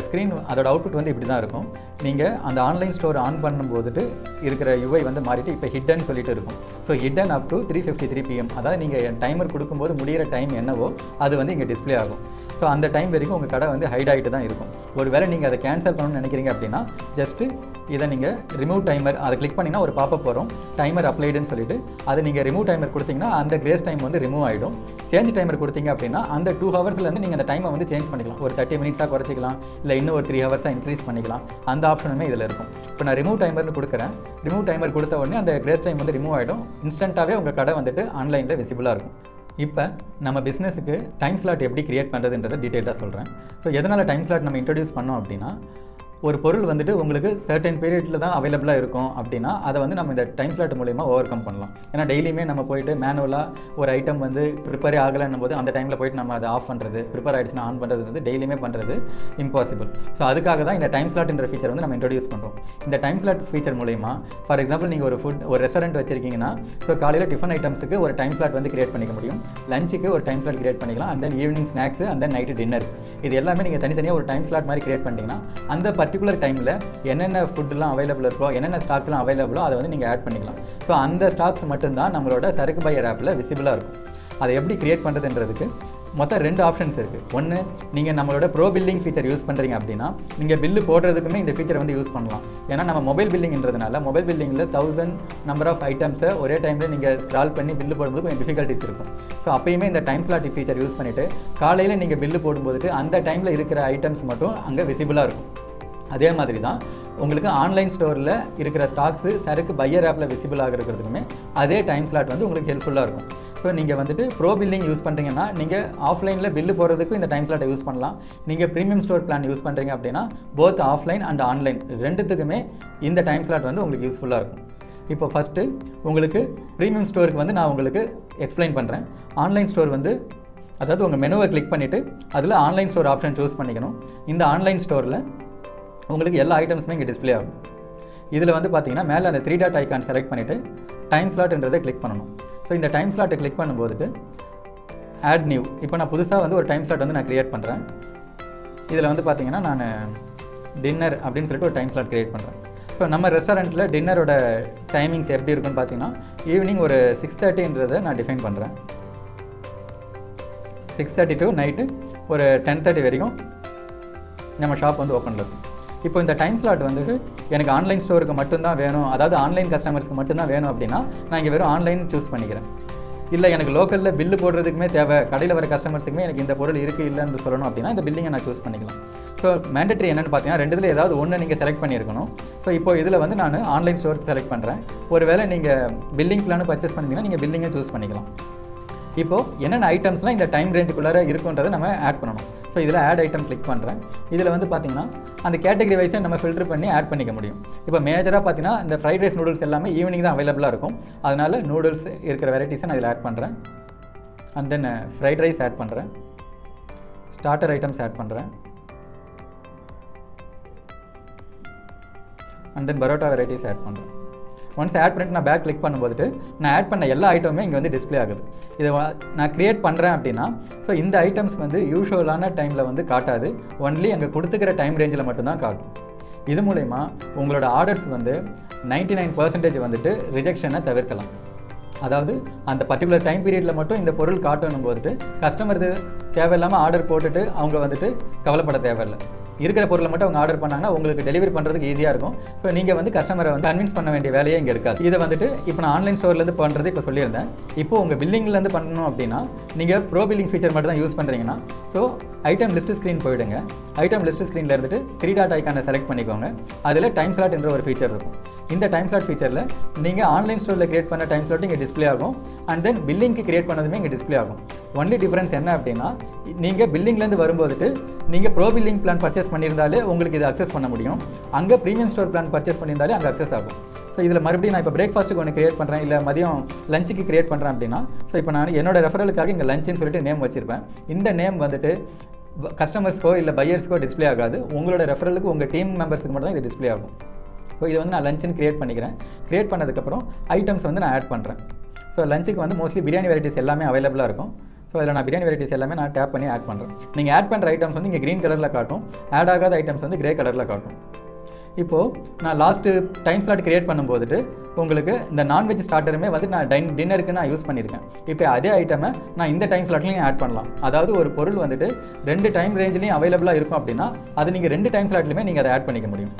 அவுட்புட் வந்து இப்படி தான் இருக்கும். நீங்கள் அந்த ஆன்லைன் ஸ்டோர் ஆன் பண்ணும்போதுட்டு இருக்கிற யூஐ வந்து மாறிட்டு இப்போ ஹிட்டன் சொல்லிட்டு இருக்கும். So hidden up to 3:53 PM, அதாவது நீங்கள் டைமர் கொடுக்கும்போது முடிகிற டைம் என்னவோ அது வந்து இங்கே டிஸ்ப்ளே ஆகும். ஸோ அந்த டைம் வரைக்கும் உங்கள் கடை வந்து ஹைட் ஆகிட்டு தான் இருக்கும். ஒருவேளை நீங்கள் அதை கேன்சல் பண்ணணும்னு நினைக்கிறீங்க அப்படின்னா ஜஸ்ட்டு இதை நீங்கள் ரிமூவ் டைமர் அதை கிளிக் பண்ணிங்கன்னா ஒரு பாப்பப் வரும், டைமர் அப்ளைடுன்னு சொல்லிட்டு. அதை நீங்கள் ரிமூவ் டைமர் கொடுத்தீங்கன்னா அந்த கிரேஸ் டைம் வந்து ரிமூவ் ஆகிடும். சேஞ்ச் டைமர் கொடுத்தீங்க அப்படின்னா அந்த 2 ஹவர்ஸ்லேருந்து நீங்கள் அந்த டைமை வந்து சேஞ்ச் பண்ணிக்கலாம். ஒரு 30 மினிட்ஸாக குறைச்சிக்கலாம், இல்லை இன்னும் ஒரு 3 ஹவர்ஸாக இன்க்ரீஸ் பண்ணிக்கலாம். அந்த ஆப்ஷனுமே இதில் இருக்கும். இப்போ நான் ரிமூவ் டைமர்னு கொடுக்குறேன். ரிமூவ் டைமர் கொடுத்த உடனே அந்த கிரேஸ் டைம் வந்து ரிமூவ் ஆகிடும். இன்ஸ்டண்ட்டாகவே உங்கள் கடை வந்துட்டு ஆன்லைனில் விசிபிளாக இருக்கும். இப்போ நம்ம பிஸ்னஸுக்கு டைம் ஸ்லாட் எப்படி கிரியேட் பண்ணுறதுன்றதை டீட்டெயிலாக சொல்கிறேன். ஸோ எதனால் டைம் ஸ்லாட் நம்ம இன்ட்ரடியூஸ் பண்ணோம் அப்படின்னா ஒரு பொருள் வந்துட்டு உங்களுக்கு சர்டன் பீரியடில் தான் அவைலபிளாக இருக்கும் அப்படின்னா அதை வந்து நம்ம இந்த டைம் ஸ்லாட் மூலமா ஓவர் கம் பண்ணலாம். ஏன்னா டெய்லியுமே நம்ம போயிட்டு மேனுவலாக ஒரு ஐட்டம் வந்து ப்ரிப்பேரே ஆகலைன்னும் போது அந்த டைமில் போயிட்டு நம்ம அதை ஆஃப் பண்ணுறது, ப்ரிப்பேர் ஆகிடுச்சுன்னா ஆன் பண்ணுறது வந்து டெய்லியுமே பண்ணுறது இம்பாசிபிள். ஸோ அதுக்காக தான் இந்த டைம் ஸ்லாட்ன்ற ஃபீச்சர் வந்து நம்ம இன்ட்ரடியூஸ் பண்ணுறோம். இந்த டைம் ஸ்லாட் ஃபீச்சர் மூலமா ஃபார் எக்ஸாம்பிள் நீங்கள் ஒரு ரெஸ்டாரண்ட் வச்சிருக்கீங்கன்னா ஸோ காலையில் டிஃபன் ஐட்டம்ஸுக்கு ஒரு டைம் ஸ்லாட் வந்து கிரியேட் பண்ணிக்க முடியும், லஞ்சுக்கு ஒரு டைம் ஸ்லாட் கிரியேட் பண்ணிக்கலாம், and then evening snacks, and then night dinner. இது எல்லாமே நீங்கள் தனித்தனியாக ஒரு டைம் ஸ்லாட் மாதிரி கிரியேட் பண்ணிட்டீங்கன்னா அந்த பர்டிகுலர் டைமில் என்னென்ன ஃபுட்லாம் அவைலபிள் இருக்கோ, என்னென்ன ஸ்டாக்ஸ்லாம் அவைலபிளோ அதை வந்து நீங்கள் ஆட் பண்ணிக்கலாம். ஸோ அந்த ஸ்டாக்ஸ் மட்டும்தான் நம்மளோட சரக்கு பையர் ஆப்பில் விசிபிளாக இருக்கும். அதை எப்படி கிரியேட் பண்ணுறதுன்றதுக்கு மொத்தம் 2 ஆப்ஷன்ஸ் இருக்குது. ஒன்று, நீங்கள் நம்மளோட ப்ரோ பில்லிங் ஃபீச்சர் யூஸ் பண்ணுறீங்க அப்படின்னா நீங்கள் பில்லு போடுறதுக்குமே இந்த ஃபீச்சர் வந்து யூஸ் பண்ணலாம். ஏன்னா நம்ம மொபைல் பில்லிங்ன்றதுனால மொபைல் பில்லிங்கில் 1000 நம்பர் ஆஃப் ஐட்டம்ஸை ஒரே டைமில் நீங்கள் ஸ்க்ரால் பண்ணி பில்லு போடும்போது கொஞ்சம் டிஃபிகல்ட்டிஸ் இருக்கும். ஸோ அப்பயுமே இந்த டைம் ஸ்லாட் ஃபீச்சர் யூஸ் பண்ணிவிட்டு காலையில் நீங்கள் பில்லு போடும்போது அந்த டைமில் இருக்கிற ஐட்டம்ஸ் மட்டும் அங்கே விசிபிளாக இருக்கும். அதே மாதிரி தான் உங்களுக்கு ஆன்லைன் ஸ்டோரில் இருக்கிற ஸ்டாக்ஸு சரக்கு பையர் ஆப்பில் விசிபிள் ஆகிறதுக்குமே அதே டைம் ஸ்லாட் வந்து உங்களுக்கு ஹெல்ப்ஃபுல்லாக இருக்கும். ஸோ நீங்கள் வந்துட்டு ப்ரோ பில்லிங் யூஸ் பண்ணுறீங்கன்னா நீங்கள் ஆஃப்லைனில் பில்லு போடுறதுக்கும் இந்த டைம் ஸ்லாட்டை யூஸ் பண்ணலாம். நீங்கள் ப்ரீமியம் ஸ்டோர் பிளான் யூஸ் பண்ணுறீங்க அப்படின்னா போத் ஆஃப்லைன் அண்ட் ஆன்லைன் ரெண்டுத்துக்குமே இந்த டைம் ஸ்லாட் வந்து உங்களுக்கு யூஸ்ஃபுல்லாக இருக்கும். இப்போ ஃபஸ்ட்டு உங்களுக்கு ப்ரீமியம் ஸ்டோருக்கு வந்து நான் உங்களுக்கு எக்ஸ்பிளைன் பண்ணுறேன். ஆன்லைன் ஸ்டோர் வந்து அதாவது உங்கள் மெனுவை கிளிக் பண்ணிவிட்டு அதில் ஆன்லைன் ஸ்டோர் ஆப்ஷன் சூஸ் பண்ணிக்கணும். இந்த ஆன்லைன் ஸ்டோரில் உங்களுக்கு எல்லா ஐட்டம்ஸுமே இங்கே டிஸ்ப்ளே ஆகும். இதில் வந்து பார்த்தீங்கன்னா மேலே அந்த 3 டாட் ஐக்கான் செலக்ட் பண்ணிவிட்டு டைம் ஸ்லாட்ன்றதை கிளிக் பண்ணணும். ஸோ இந்த டைம் ஸ்லாட்டை கிளிக் பண்ணும்போது ஆட் நியூ, இப்போ நான் புதுசாக வந்து ஒரு டைம் ஸ்லாட் வந்து நான் க்ரியேட் பண்ணுறேன். இதில் வந்து பார்த்தீங்கன்னா நான் டின்னர் அப்படின்னு சொல்லிட்டு ஒரு டைம் ஸ்லாட் க்ரியேட் பண்ணுறேன். ஸோ நம்ம ரெஸ்டாரண்ட்டில் டின்னரோட டைமிங்ஸ் எப்படி இருக்குன்னு பார்த்தீங்கன்னா ஈவினிங் ஒரு 6:30ன்றதை நான் டிஃபைன் பண்ணுறேன். 6:30 டு நைட்டு ஒரு 10:30 வரைக்கும் நம்ம ஷாப் வந்து ஓப்பனில் இருக்கும். இப்போ இந்த டைம் ஸ்லாட் வந்துட்டு எனக்கு ஆன்லைன் ஸ்டோருக்கு மட்டும்தான் வேணும், அதாவது ஆன்லைன் கஸ்டமர்ஸ்க்கு மட்டும்தான் வேணும் அப்படின்னா நான் இங்கே வெறும் ஆன்லைன் சூஸ் பண்ணிக்கிறேன். இல்லை எனக்கு லோக்கலில் பில்லு போடுறதுக்குமே தேவை, கடையில் வர கஸ்டமர்ஸுக்குமே எனக்கு இந்த பொருள் இருக்குது இல்லைன்னு சொல்லணும் அப்படின்னா இந்த பில்லிங்கை நான் சூஸ் பண்ணிக்கலாம். ஸோ மேண்டட்ரி என்னென்னு பார்த்தீங்கன்னா 2 ஏதாவது ஒன்று நீங்கள் செலக்ட் பண்ணியிருக்கணும். ஸோ இப்போ இதில் வந்து நான் ஆன்லைன் ஸ்டோர் செலக்ட் பண்ணுறேன். ஒருவேளை நீங்கள் பில்லிங் பிளான் பர்ச்சேஸ் பண்ணிங்கன்னா நீங்கள் பில்லிங்கை சூஸ் பண்ணிக்கலாம். இப்போது என்னென்ன ஐட்டம்ஸ்லாம் இந்த டைம் ரேஞ்சுக்குள்ளார இருக்குன்றதை நம்ம ஆட் பண்ணணும். ஸோ இதில் ஆட் ஐட்டம் கிளிக் பண்ணுறேன். இதில் வந்து பார்த்திங்கன்னா அந்த கேட்டகரி வைஸை நம்ம ஃபில்டர் பண்ணி ஆட் பண்ணிக்க முடியும். இப்போ மேஜராக பார்த்தீங்கன்னா இந்த ஃப்ரைட் ரைஸ் நூடுல்ஸ் எல்லாமே ஈவினிங் தான் அவைலபிளாக இருக்கும். அதனால் நூடுல்ஸ் இருக்கிற வெரைட்டிஸை நான் இதில் ஆட் பண்ணுறேன். And then fried rice add பண்ணுறேன், ஸ்டார்டர் ஐட்டம்ஸ் ஆட் பண்ணுறேன், and then parotta varieties add பண்ணுறேன். ஒன்ஸ் ஆட் பண்ணிட்டு நான் பேக் கிளிக் பண்ணும்போது நான் ஆட் பண்ண எல்லா ஐட்டமுமே இங்கே வந்து டிஸ்ப்ளே ஆகுது. இதை நான் க்ரியேட் பண்ணுறேன் அப்படின்னா ஸோ இந்த ஐட்டம்ஸ் வந்து யூஷுவலான டைமில் வந்து காட்டாது, ஒன்லி அங்கே கொடுத்துக்கிற டைம் ரேஞ்சில் மட்டும்தான் காட்டும். இது மூலமா உங்களோட ஆர்டர்ஸ் வந்து 99% வந்துட்டு ரிஜெக்ஷனை தவிர்க்கலாம். அதாவது அந்த பர்டிகுலர் டைம் பீரியடில் மட்டும் இந்த பொருள் காட்டணும் போதுட்டு கஸ்டமருக்கு தேவையில்லாமல் ஆர்டர் போட்டுட்டு அவங்க வந்துட்டு கவலைப்பட தேவையில்லை. இருக்கிற பொருளை மட்டும் அவங்க ஆர்டர் பண்ணாங்கன்னா உங்களுக்கு டெலிவரி பண்ணுறதுக்கு ஈஸியாக இருக்கும். ஸோ நீங்கள் வந்து கஸ்டமரை வந்து கன்வின்ஸ் பண்ண வேண்டிய வேலையே இங்கே இருக்காது. இதை வந்துட்டு இப்போ நான் ஆன்லைன் ஸ்டோர்லேருந்து பண்ணுறது இப்போ சொல்லியிருந்தேன். இப்போ உங்கள் பில்லிங்லேருந்து பண்ணணும் அப்படின்னா நீங்கள் ப்ரோ பில்லிங் ஃபீச்சர் மட்டும் தான் யூஸ் பண்ணுறீங்கன்னா ஸோ ஐட்டம் லிஸ்ட் ஸ்க்ரீன் போயிடுங்க. ஐட்டம் லிஸ்ட் ஸ்க்ரீனில் இருந்துட்டு 3 டாட் ஐக்கானை செலக்ட் பண்ணிக்கோங்க. அதில் டைம் ஸ்லாட் என்ற ஒரு ஃபீச்சர் இருக்கும். இந்த டைம் ஸ்லாட் ஃபீச்சரில் நீங்கள் ஆன்லைன் ஸ்டோரில் கிரியேட் பண்ண டைம் ஸ்லாட் இங்கே டிஸ்ப்ளே ஆகும். அண்ட் தென் பில்லிங்க்கு கிரியேட் பண்ணதுமே இங்கே டிஸ்ப்ளே ஆகும். ஒன்லி டிஃபரன்ஸ் என்ன அப்படின்னா, நீங்கள் பில்லிங்லேருந்து வரும்போதுட்டு நீங்கள் ப்ரோ பில்லிங் பிளான் பர்ச்சேஸ் பண்ணியிருந்தாலே உங்களுக்கு இது அக்சஸ் பண்ண முடியும். அங்கே ப்ரீமியம் ஸ்டோர் பிளான் பர்ச்சேஸ் பண்ணியிருந்தாலே அங்கே அக்சஸ் ஆகும். ஸோ இதில் மறுபடியும் நான் இப்போ பிரேக்ஃபாஸ்ட்டுக்கு ஒன்று கிரியேட் பண்ணுறேன், இல்லை மதியம் லஞ்சுக்கு கிரியேட் பண்ணுறேன் அப்படின்னா, ஸோ இப்போ நான் என்னோட ரெஃபரலுக்காக இங்கே லஞ்சுன்னு சொல்லிட்டு நேம் வச்சுருப்பேன். இந்த நேம் வந்துட்டு கஸ்டமர்ஸ்க்கோ இல்லை பையர்ஸ்க்கோ டிஸ்ப்ளே ஆகாது. உங்களோட ரெஃபரலுக்கு உங்கள் டீம் மெம்பர்ஸுக்கு மட்டும் தான் இது டிஸ்ப்ளே ஆகும். ஸோ இது வந்து நான் லஞ்சுன்னு கிரியேட் பண்ணிக்கிறேன். கிரியேட் பண்ணதுக்கப்புறம் ஐட்டம்ஸ் வந்து நான் ஆட் பண்ணுறேன். ஸோ லஞ்சுக்கு வந்து மோஸ்ட்லி பிரியாணி வெரைட்டிஸ் எல்லாமே அவைலபிளாக இருக்கும். ஸோ இதில் நான் பிரியாணி வெரைட்டிஸ் எல்லாமே நான் டேப் பண்ணி ஆட் பண்ணுறேன். நீங்கள் ஆட் பண்ணுற ஐட்டம்ஸ் வந்து இங்கே க்ரீன் கலரில் காட்டும், ஆட் ஆகாத ஐட்டம்ஸ் வந்து கிரே கலரில் காட்டும். இப்போது நான் லாஸ்ட்டு டைம் ஸ்லாட் கிரியேட் பண்ணும்போதுட்டு உங்களுக்கு இந்த நான்வெஜ் ஸ்டார்டருமே வந்து நான் டின்னருக்கு நான் யூஸ் பண்ணியிருக்கேன். இப்போ அதே ஐட்டமை நான் இந்த டைம் ஸ்லாட்லையும் ஆட் பண்ணலாம். அதாவது ஒரு பொருள் வந்துட்டு 2 டைம் ரேஞ்சிலையும் அவைலபிளாக இருக்கும் அப்படின்னா அது நீங்கள் 2 டைம் ஸ்லாட்லையுமே நீங்கள் அதை ஆட் பண்ணிக்க முடியும்.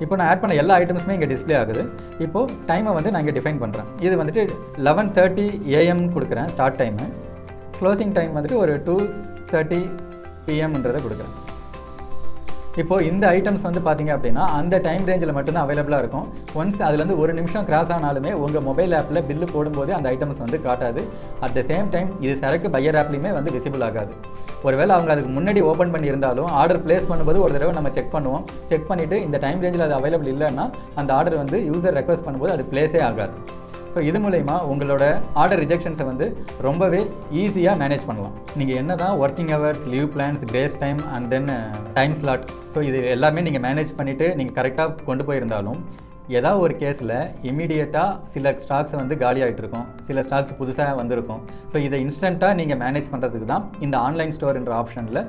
இப்போ நான் ஆட் பண்ண எல்லா ஐட்டம்ஸுமே இங்கே டிஸ்ப்ளே ஆகுது. இப்போது டைமை வந்து நான் இங்கே டிஃபைன் பண்ணுறேன். இது வந்துட்டு 11:30 AM கொடுக்குறேன் ஸ்டார்ட் டைமு. க்ளோசிங் டைம் வந்துட்டு ஒரு 2:30 PMன்றதை கொடுக்குறேன். இப்போது இந்த ஐட்டம்ஸ் வந்து பார்த்தீங்க அப்படின்னா அந்த டைம் ரேஞ்சில் மட்டும்தான் அவைலபிளாக இருக்கும். ஒன்ஸ் அதுலேருந்து 1 நிமிஷம் கிராஸ் ஆனாலுமே உங்கள் மொபைல் ஆப்பில் பில்லு போடும்போது அந்த ஐட்டம்ஸ் வந்து காட்டாது. அட் த சேம் டைம் இது சரக்கு பையர் ஆப்லேயுமே வந்து விசிபிள் ஆகாது. ஒருவேளை அவங்க அதுக்கு முன்னாடி ஓப்பன் பண்ணியிருந்தாலும் ஆர்டர் பிளேஸ் பண்ணும்போது ஒரு தடவை நம்ம செக் பண்ணுவோம். செக் பண்ணிவிட்டு இந்த டைம் ரேஞ்சில் அது அவைலபிள் இல்லைன்னா அந்த ஆர்டர் வந்து யூசர் ரெக்வஸ்ட் பண்ணும்போது அது பிளேஸே ஆகாது. ஸோ இது மூலயமா உங்களோட ஆர்டர் ரிஜெக்ஷன்ஸை வந்து ரொம்பவே ஈஸியாக மேனேஜ் பண்ணலாம். நீங்கள் என்ன தான் working hours, leave plans, grace time and then time slot, so இது எல்லாமே நீங்கள் மேனேஜ் பண்ணிவிட்டு நீங்கள் கரெக்டாக கொண்டு போயிருந்தாலும் ஏதாவது ஒரு கேஸில் இமீடியட்டாக சில ஸ்டாக்ஸ் வந்து காலி ஆகிட்டு இருக்கும், சில ஸ்டாக்ஸ் புதுசாக வந்திருக்கும். ஸோ இதை இன்ஸ்டண்ட்டாக நீங்கள் மேனேஜ் பண்ணுறதுக்கு தான் இந்த ஆன்லைன் ஸ்டோர்ன்ற ஆப்ஷனில்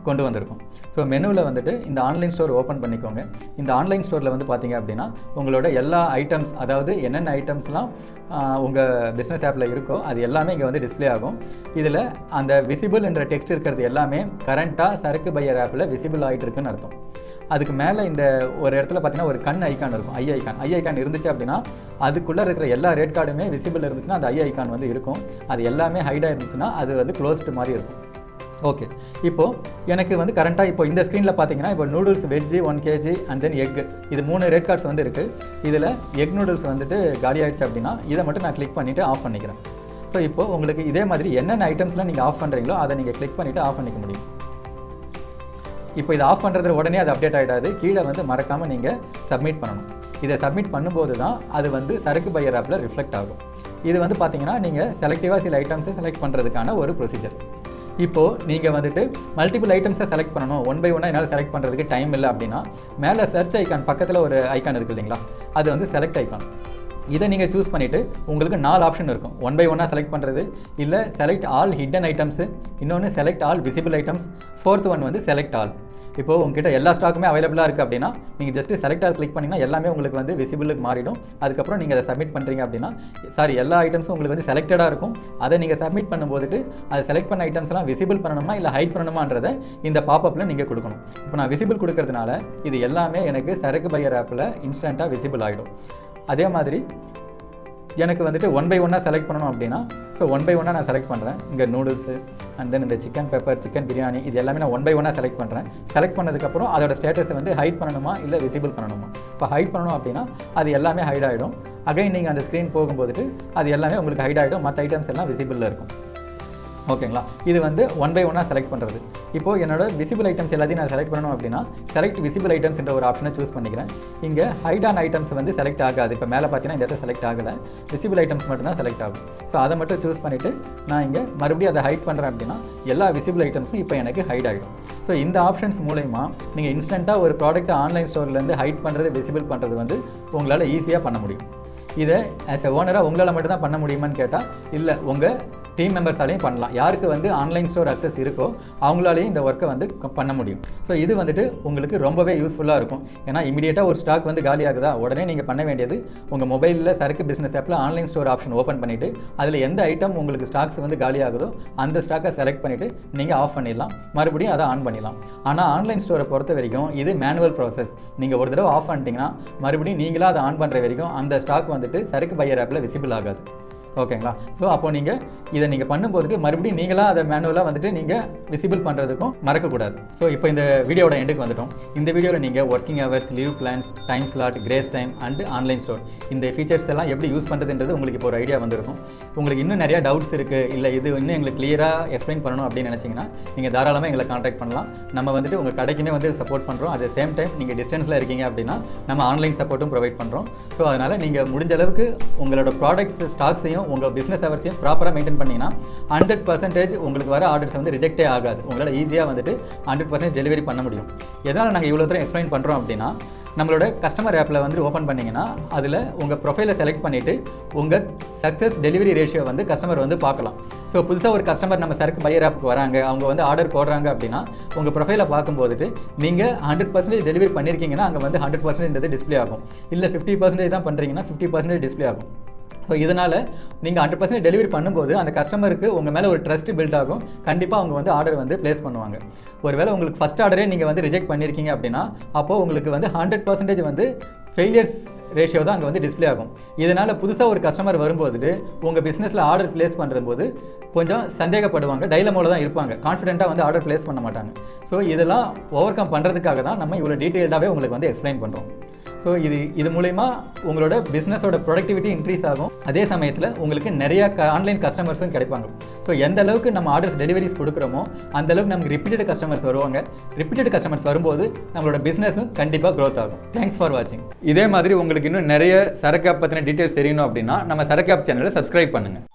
கொண்டு வந்திருக்கும். ஸோ மெனுவில் வந்துட்டு இந்த ஆன்லைன் ஸ்டோர் ஓப்பன் பண்ணிக்கோங்க. இந்த ஆன்லைன் ஸ்டோரில் வந்து பார்த்தீங்க அப்படின்னா உங்களோட எல்லா ஐட்டம்ஸ், அதாவது என்னென்ன ஐட்டம்ஸ்லாம் உங்கள் பிஸ்னஸ் ஆப்பில் இருக்கோ அது எல்லாமே இங்கே வந்து டிஸ்ப்ளே ஆகும். இதில் அந்த விசிபிள் என்ற டெக்ஸ்ட் இருக்கிறது எல்லாமே கரண்ட்டாக சரக்கு பையர் ஆப்பில் விசிபிள் ஆகிட்டு இருக்குன்னு அர்த்தம். அதுக்கு மேலே இந்த ஒரு இடத்துல பார்த்தீங்கன்னா ஒரு கண் ஐக்கான் இருக்கும், ஐ ஐக்கான் இருந்துச்சு அப்படின்னா அதுக்குள்ளே இருக்கிற எல்லா ரேட் கார்டுமே விசிபிள் இருந்துச்சுன்னா அந்த ஐ ஐக்கான் வந்து இருக்கும். அது எல்லாமே ஹைடாக இருந்துச்சுன்னா அது வந்து க்ளோஸ்டு மாதிரி இருக்கும். ஓகே, இப்போது எனக்கு வந்து கரண்ட்டாக இப்போ இந்த ஸ்க்ரீனில் பார்த்தீங்கன்னா இப்போ noodles veg 1 kg and then egg, இது 3 ரேட் கார்ட்ஸ் வந்து இருக்குது. இதில் எக் நூடுல்ஸ் வந்துட்டு காலி ஆகிடுச்சு அப்படின்னா இதை மட்டும் நான் கிளிக் பண்ணிவிட்டு ஆஃப் பண்ணிக்கிறேன். ஸோ இப்போது உங்களுக்கு இதே மாதிரி என்னென்ன ஐட்டம்ஸ்லாம் நீங்கள் ஆஃப் பண்ணுறீங்களோ அதை நீங்கள் கிளிக் பண்ணிவிட்டு ஆஃப் பண்ணிக்க முடியும். இப்போ இதை ஆஃப் பண்ணுறது உடனே அது அப்டேட் ஆகிடாது, கீழே வந்து மறக்காமல் நீங்கள் சப்மிட் பண்ணணும். இதை சப்மிட் பண்ணும்போது தான் அது வந்து சரக்கு பையர் ஆப்பில் ரிஃப்ளெக்ட் ஆகும். இது வந்து பார்த்தீங்கன்னா நீங்கள் செலக்டிவாக சில ஐட்டம்ஸை செலக்ட் பண்ணுறதுக்கான ஒரு ப்ரொசீஜர். இப்போது நீங்கள் வந்துட்டு மல்டிபிள் ஐட்டம்ஸை செலக்ட் பண்ணணும், 1 by 1 என்னால் செலக்ட் பண்ணுறதுக்கு டைம் இல்லை அப்படின்னா மேலே சர்ச் ஐக்கான் பக்கத்தில் ஒரு ஐக்கான் இருக்குது இல்லைங்களா, அது வந்து செலக்ட் ஐக்கான். இதை நீங்கள் சூஸ் பண்ணிவிட்டு உங்களுக்கு 4 ஆப்ஷன் இருக்கும். 1 by 1 செலக்ட் பண்ணுறது, இல்லை செலக்ட் ஆல் ஹிடன் ஐட்டம்ஸு, இன்னொன்று select all visible items, 4th one வந்து செலக்ட் ஆல். இப்போது உங்ககிட்ட எல்லா ஸ்டாக்குமே அவைலபிளாக இருக்குது அப்படின்னா நீங்கள் ஜஸ்ட்டு செலக்ட் ஆல் கிளிக் பண்ணிங்கன்னா எல்லாமே உங்களுக்கு வந்து விசிபிளுக்கு மாறிடும். அதுக்கப்புறம் நீங்கள் அதை சப்மிட் பண்ணுறீங்க அப்படின்னா எல்லா ஐட்டம்ஸும் உங்களுக்கு வந்து செலக்டடாக இருக்கும். அதை நீங்கள் சப்மிட் பண்ணும்போதுட்டு அதை செலக்ட் பண்ண ஐட்டம்ஸ்லாம் விசிபிள் பண்ணணுமா இல்லை ஹைட் பண்ணணுமான்றதை இந்த பாப்பப்பில் நீங்கள் கொடுக்கணும். இப்போ நான் விசிபிள் கொடுக்கறதுனால இது எல்லாமே எனக்கு சரக்கு பையர் ஆப்பில் இன்ஸ்டண்ட்டாக விசிபிள் ஆகிடும். அதே மாதிரி எனக்கு வந்துட்டு 1 by 1 செலக்ட் பண்ணணும் அப்படின்னா 1 by 1 நான் செலக்ட் பண்ணுறேன். இங்கே நூடுல்ஸு அண்ட் தென் இந்த சிக்கன் பெப்பர், சிக்கன் பிரியாணி, இது எல்லாமே நான் 1 by 1 செலக்ட் பண்ணுறேன். செலக்ட் பண்ணதுக்கப்புறம் அதோட ஸ்டேட்டஸை வந்து ஹைட் பண்ணணுமா இல்லை விசிபிள் பண்ணணுமா. இப்போ ஹைட் பண்ணணும் அப்படின்னா அது எல்லாமே ஹைட் ஆகிடும். அகைன் நீங்கள் அந்த ஸ்க்ரீன் போகும்போதுட்டு அது எல்லாமே உங்களுக்கு ஹைட் ஆகிடும், மற்ற ஐட்டம்ஸ் எல்லாம் விசிபிளில் இருக்கும். ஓகேங்களா, இது வந்து 1 by 1 செலக்ட் பண்ணுறது. இப்போது என்னோட விசிபிள் ஐட்டம்ஸ் எல்லாத்தையும் நான் செலக்ட் பண்ணணும் அப்படின்னா செலக்ட் விசிபிள் ஐட்டம்ஸ் என்ற ஒரு ஆப்ஷனை சூஸ் பண்ணிக்கிறேன். இங்கே ஹைட் ஆன் ஐட்டம்ஸ் வந்து செலக்ட் ஆகாது. இப்போ மேலே பார்த்தீங்கன்னா இந்த இடத்துல செலக்ட் ஆகலை, விசிபிள் ஐட்டம்ஸ் மட்டும்தான் செலக்ட் ஆகும். ஸோ அதை மட்டும் சூஸ் பண்ணிவிட்டு நான் இங்கே மறுபடியும் அதை ஹைட் பண்ணுறேன் அப்படின்னா எல்லா விசிபிள் ஐட்டம்ஸும் இப்போ எனக்கு ஹைட் ஆகிடும். ஸோ இந்த ஆப்ஷன்ஸ் மூலமா நீங்கள் இன்ஸ்டண்ட்டாக ஒரு ப்ராடக்ட்டை ஆன்லைன் ஸ்டோர்லேருந்து ஹைட் பண்ணுறது, விசிபிள் பண்ணுறது வந்து உங்களால் ஈஸியாக பண்ண முடியும். இதை ஆஸ் எ ஓனராக உங்களால் மட்டும் தான் பண்ண முடியுமான்னு கேட்டால் இல்லை, உங்கள் டீம் மெம்பர்ஸாலையும் பண்ணலாம். யாருக்கு வந்து ஆன்லைன் ஸ்டோர் அக்சஸ் இருக்கோ அவங்களாலேயும் இந்த ஒர்க்கை வந்து பண்ண முடியும். ஸோ இது வந்துட்டு உங்களுக்கு ரொம்பவே யூஸ்ஃபுல்லாக இருக்கும். ஏன்னா இமீடியட்டாக ஒரு ஸ்டாக் வந்து காலி ஆகுதா, உடனே நீங்கள் பண்ண வேண்டியது உங்கள் மொபைலில் சரக்கு பிஸ்னஸ் ஆப்பில் ஆன்லைன் ஸ்டோர் ஆப்ஷன் ஓப்பன் பண்ணிவிட்டு அதில் எந்த ஐட்டம் உங்களுக்கு ஸ்டாக்ஸ் வந்து காலி ஆகுதோ அந்த ஸ்டாக்கை செலக்ட் பண்ணிவிட்டு நீங்கள் ஆஃப் பண்ணிடலாம், மறுபடியும் அதை ஆன் பண்ணிடலாம். ஆனால் ஆன்லைன் ஸ்டோரை பொறுத்த வரைக்கும் இது மேனுவல் ப்ராசஸ். நீங்கள் ஒரு தடவை ஆஃப் பண்ணிட்டீங்கன்னா மறுபடியும் நீங்களாக அதை ஆன் பண்ணுற வரைக்கும் அந்த ஸ்டாக் வந்துட்டு சரக்கு பையர் ஆப்பில் விசிபிள் ஆகாது. ஓகேங்களா? ஸோ அப்போ நீங்கள் இதை நீங்கள் பண்ணும்போது மறுபடியும் நீங்களாக அதை மேனுவலாக வந்துட்டு நீங்கள் விசிபிள் பண்ணுறதுக்கும் மறக்கக்கூடாது. ஸோ இப்போ இந்த வீடியோட எண்டுக்கு வந்துட்டோம். இந்த வீடியோவில் நீங்கள் working hours, leave plans, time slot, grace time and online store இந்த ஃபீச்சர்ஸ் எல்லாம் எப்படி யூஸ் பண்ணுறதுன்றது உங்களுக்கு இப்போ ஒரு ஐடியா வந்திருக்கும். உங்களுக்கு இன்னும் நிறையா டவுட்ஸ் இருக்குது, இல்லை இது இன்னும் எங்களுக்கு கிளியராக எக்ஸ்பிளைன் பண்ணணும் அப்படின்னு நினச்சிங்கன்னா நீங்கள் தாராளமாக எங்களை கான்டாக்ட் பண்ணலாம். நம்ம வந்துட்டு உங்கள் கடைக்குமே வந்து சப்போர்ட் பண்ணுறோம். அட் சேம் டைம் நீங்கள் டிஸ்டன்ஸில் இருக்கீங்க அப்படின்னா நம்ம ஆன்லைன் சப்போர்ட்டும் ப்ரொவைட் பண்ணுறோம். ஸோ அதனால் நீங்கள் முடிஞ்ச அளவுக்கு உங்களோட ப்ராடக்ட்ஸ் ஸ்டாக்ஸையும் உங்கள் பிஸ்னஸ் ஹவர்ஸையும் ப்ராப்பராக மெயின்டைன் பண்ணிங்கன்னா 100% உங்களுக்கு வர ஆர்டர்ஸ் வந்து ரிஜெக்டே ஆகாது. உங்களால் ஈஸியாக வந்துட்டு 100% டெலிவரி பண்ண முடியும். எதனால் நாங்கள் இவ்வளோ தூரம் எக்ஸ்பிளைன் பண்ணுறோம் அப்படின்னா, நம்மளோட கஸ்டமர் ஆப்பில் வந்து ஓப்பன் பண்ணிங்கன்னா அதில் உங்கள் ப்ரொஃபைலை செலக்ட் பண்ணிவிட்டு உங்கள் சக்ஸஸ் டெலிவரி ரேஷியோ வந்து கஸ்டமர் வந்து பார்க்கலாம். ஸோ புதுசாக ஒரு கஸ்டமர் நம்ம சரக்கு பையர் ஆப்புக்கு வராங்க, அவங்க வந்து ஆர்டர் போடுறாங்க அப்படின்னா உங்கள் ப்ரொஃபைலை பார்க்கும்போது நீங்கள் 100% டெலிவரி பண்ணியிருக்கீங்கன்னா அங்கே வந்து 100% டிஸ்பிளே ஆகும். இல்லை 50% தான் பண்ணுறீங்கன்னா 50% டிஸ்பிளே ஆகும். ஸோ இதனால் நீங்கள் 100% டெலிவரி பண்ணும்போது அந்த கஸ்டமருக்கு உங்கள் மேலே ஒரு ட்ரஸ்ட் பில்ட் ஆகும். கண்டிப்பாக அவங்க வந்து ஆர்டர் வந்து ப்ளேஸ் பண்ணுவாங்க. ஒருவேளை உங்களுக்கு ஃபஸ்ட் ஆர்டரே நீங்கள் வந்து ரிஜெக்ட் பண்ணியிருக்கீங்க அப்படின்னா அப்போது உங்களுக்கு வந்து 100% வந்து ஃபெயிலியர்ஸ் ரேஷியோ தான் அங்கே வந்து டிஸ்பிளே ஆகும். இதனால் புதுசாக ஒரு கஸ்டமர் வரும்போது உங்கள் பிஸ்னஸில் ஆர்டர் ப்ளேஸ் பண்ணும்போது கொஞ்சம் சந்தேகப்படுவாங்க, டைலமோவில் தான் இருப்பாங்க, கான்ஃபிடென்ட்டாக வந்து ஆர்டர் ப்ளேஸ் பண்ண மாட்டாங்க. ஸோ இதெல்லாம் ஓவர் கம் பண்ணுறதுக்காக தான் நம்ம இவ்வளோ டீட்டெயில்டாகவே உங்களுக்கு வந்து எக்ஸ்பிளைன் பண்ணுறோம். ஸோ இது மூலமா உங்களோட பிஸ்னஸோட ப்ரொடக்டிவிட்டி இன்க்ரீஸ் ஆகும். அதே சமயத்தில் உங்களுக்கு நிறையா ஆன்லைன் கஸ்டமர்ஸும் கிடைப்பாங்க. ஸோ எந்த அளவுக்கு நம்ம ஆர்டர்ஸ் டெலிவரிஸ் கொடுக்குறோமோ அந்த அளவுக்கு நமக்கு ரிப்பீட்டட் கஸ்டமர்ஸ் வருவாங்க. ரிப்பீட்டட் கஸ்டமர்ஸ் வரும்போது நம்மளோட பிஸ்னஸும் கண்டிப்பாக க்ரோத் ஆகும். தேங்க்ஸ் ஃபார் வாட்சிங். இதே மாதிரி உங்களுக்கு இன்னும் நிறைய சரக்கு ஆப் பற்றின டீட்டெயில்ஸ் தெரியணும் அப்படின்னா நம்ம சரக்கு ஆப் சேனலை சப்ஸ்கிரைப் பண்ணுங்கள்.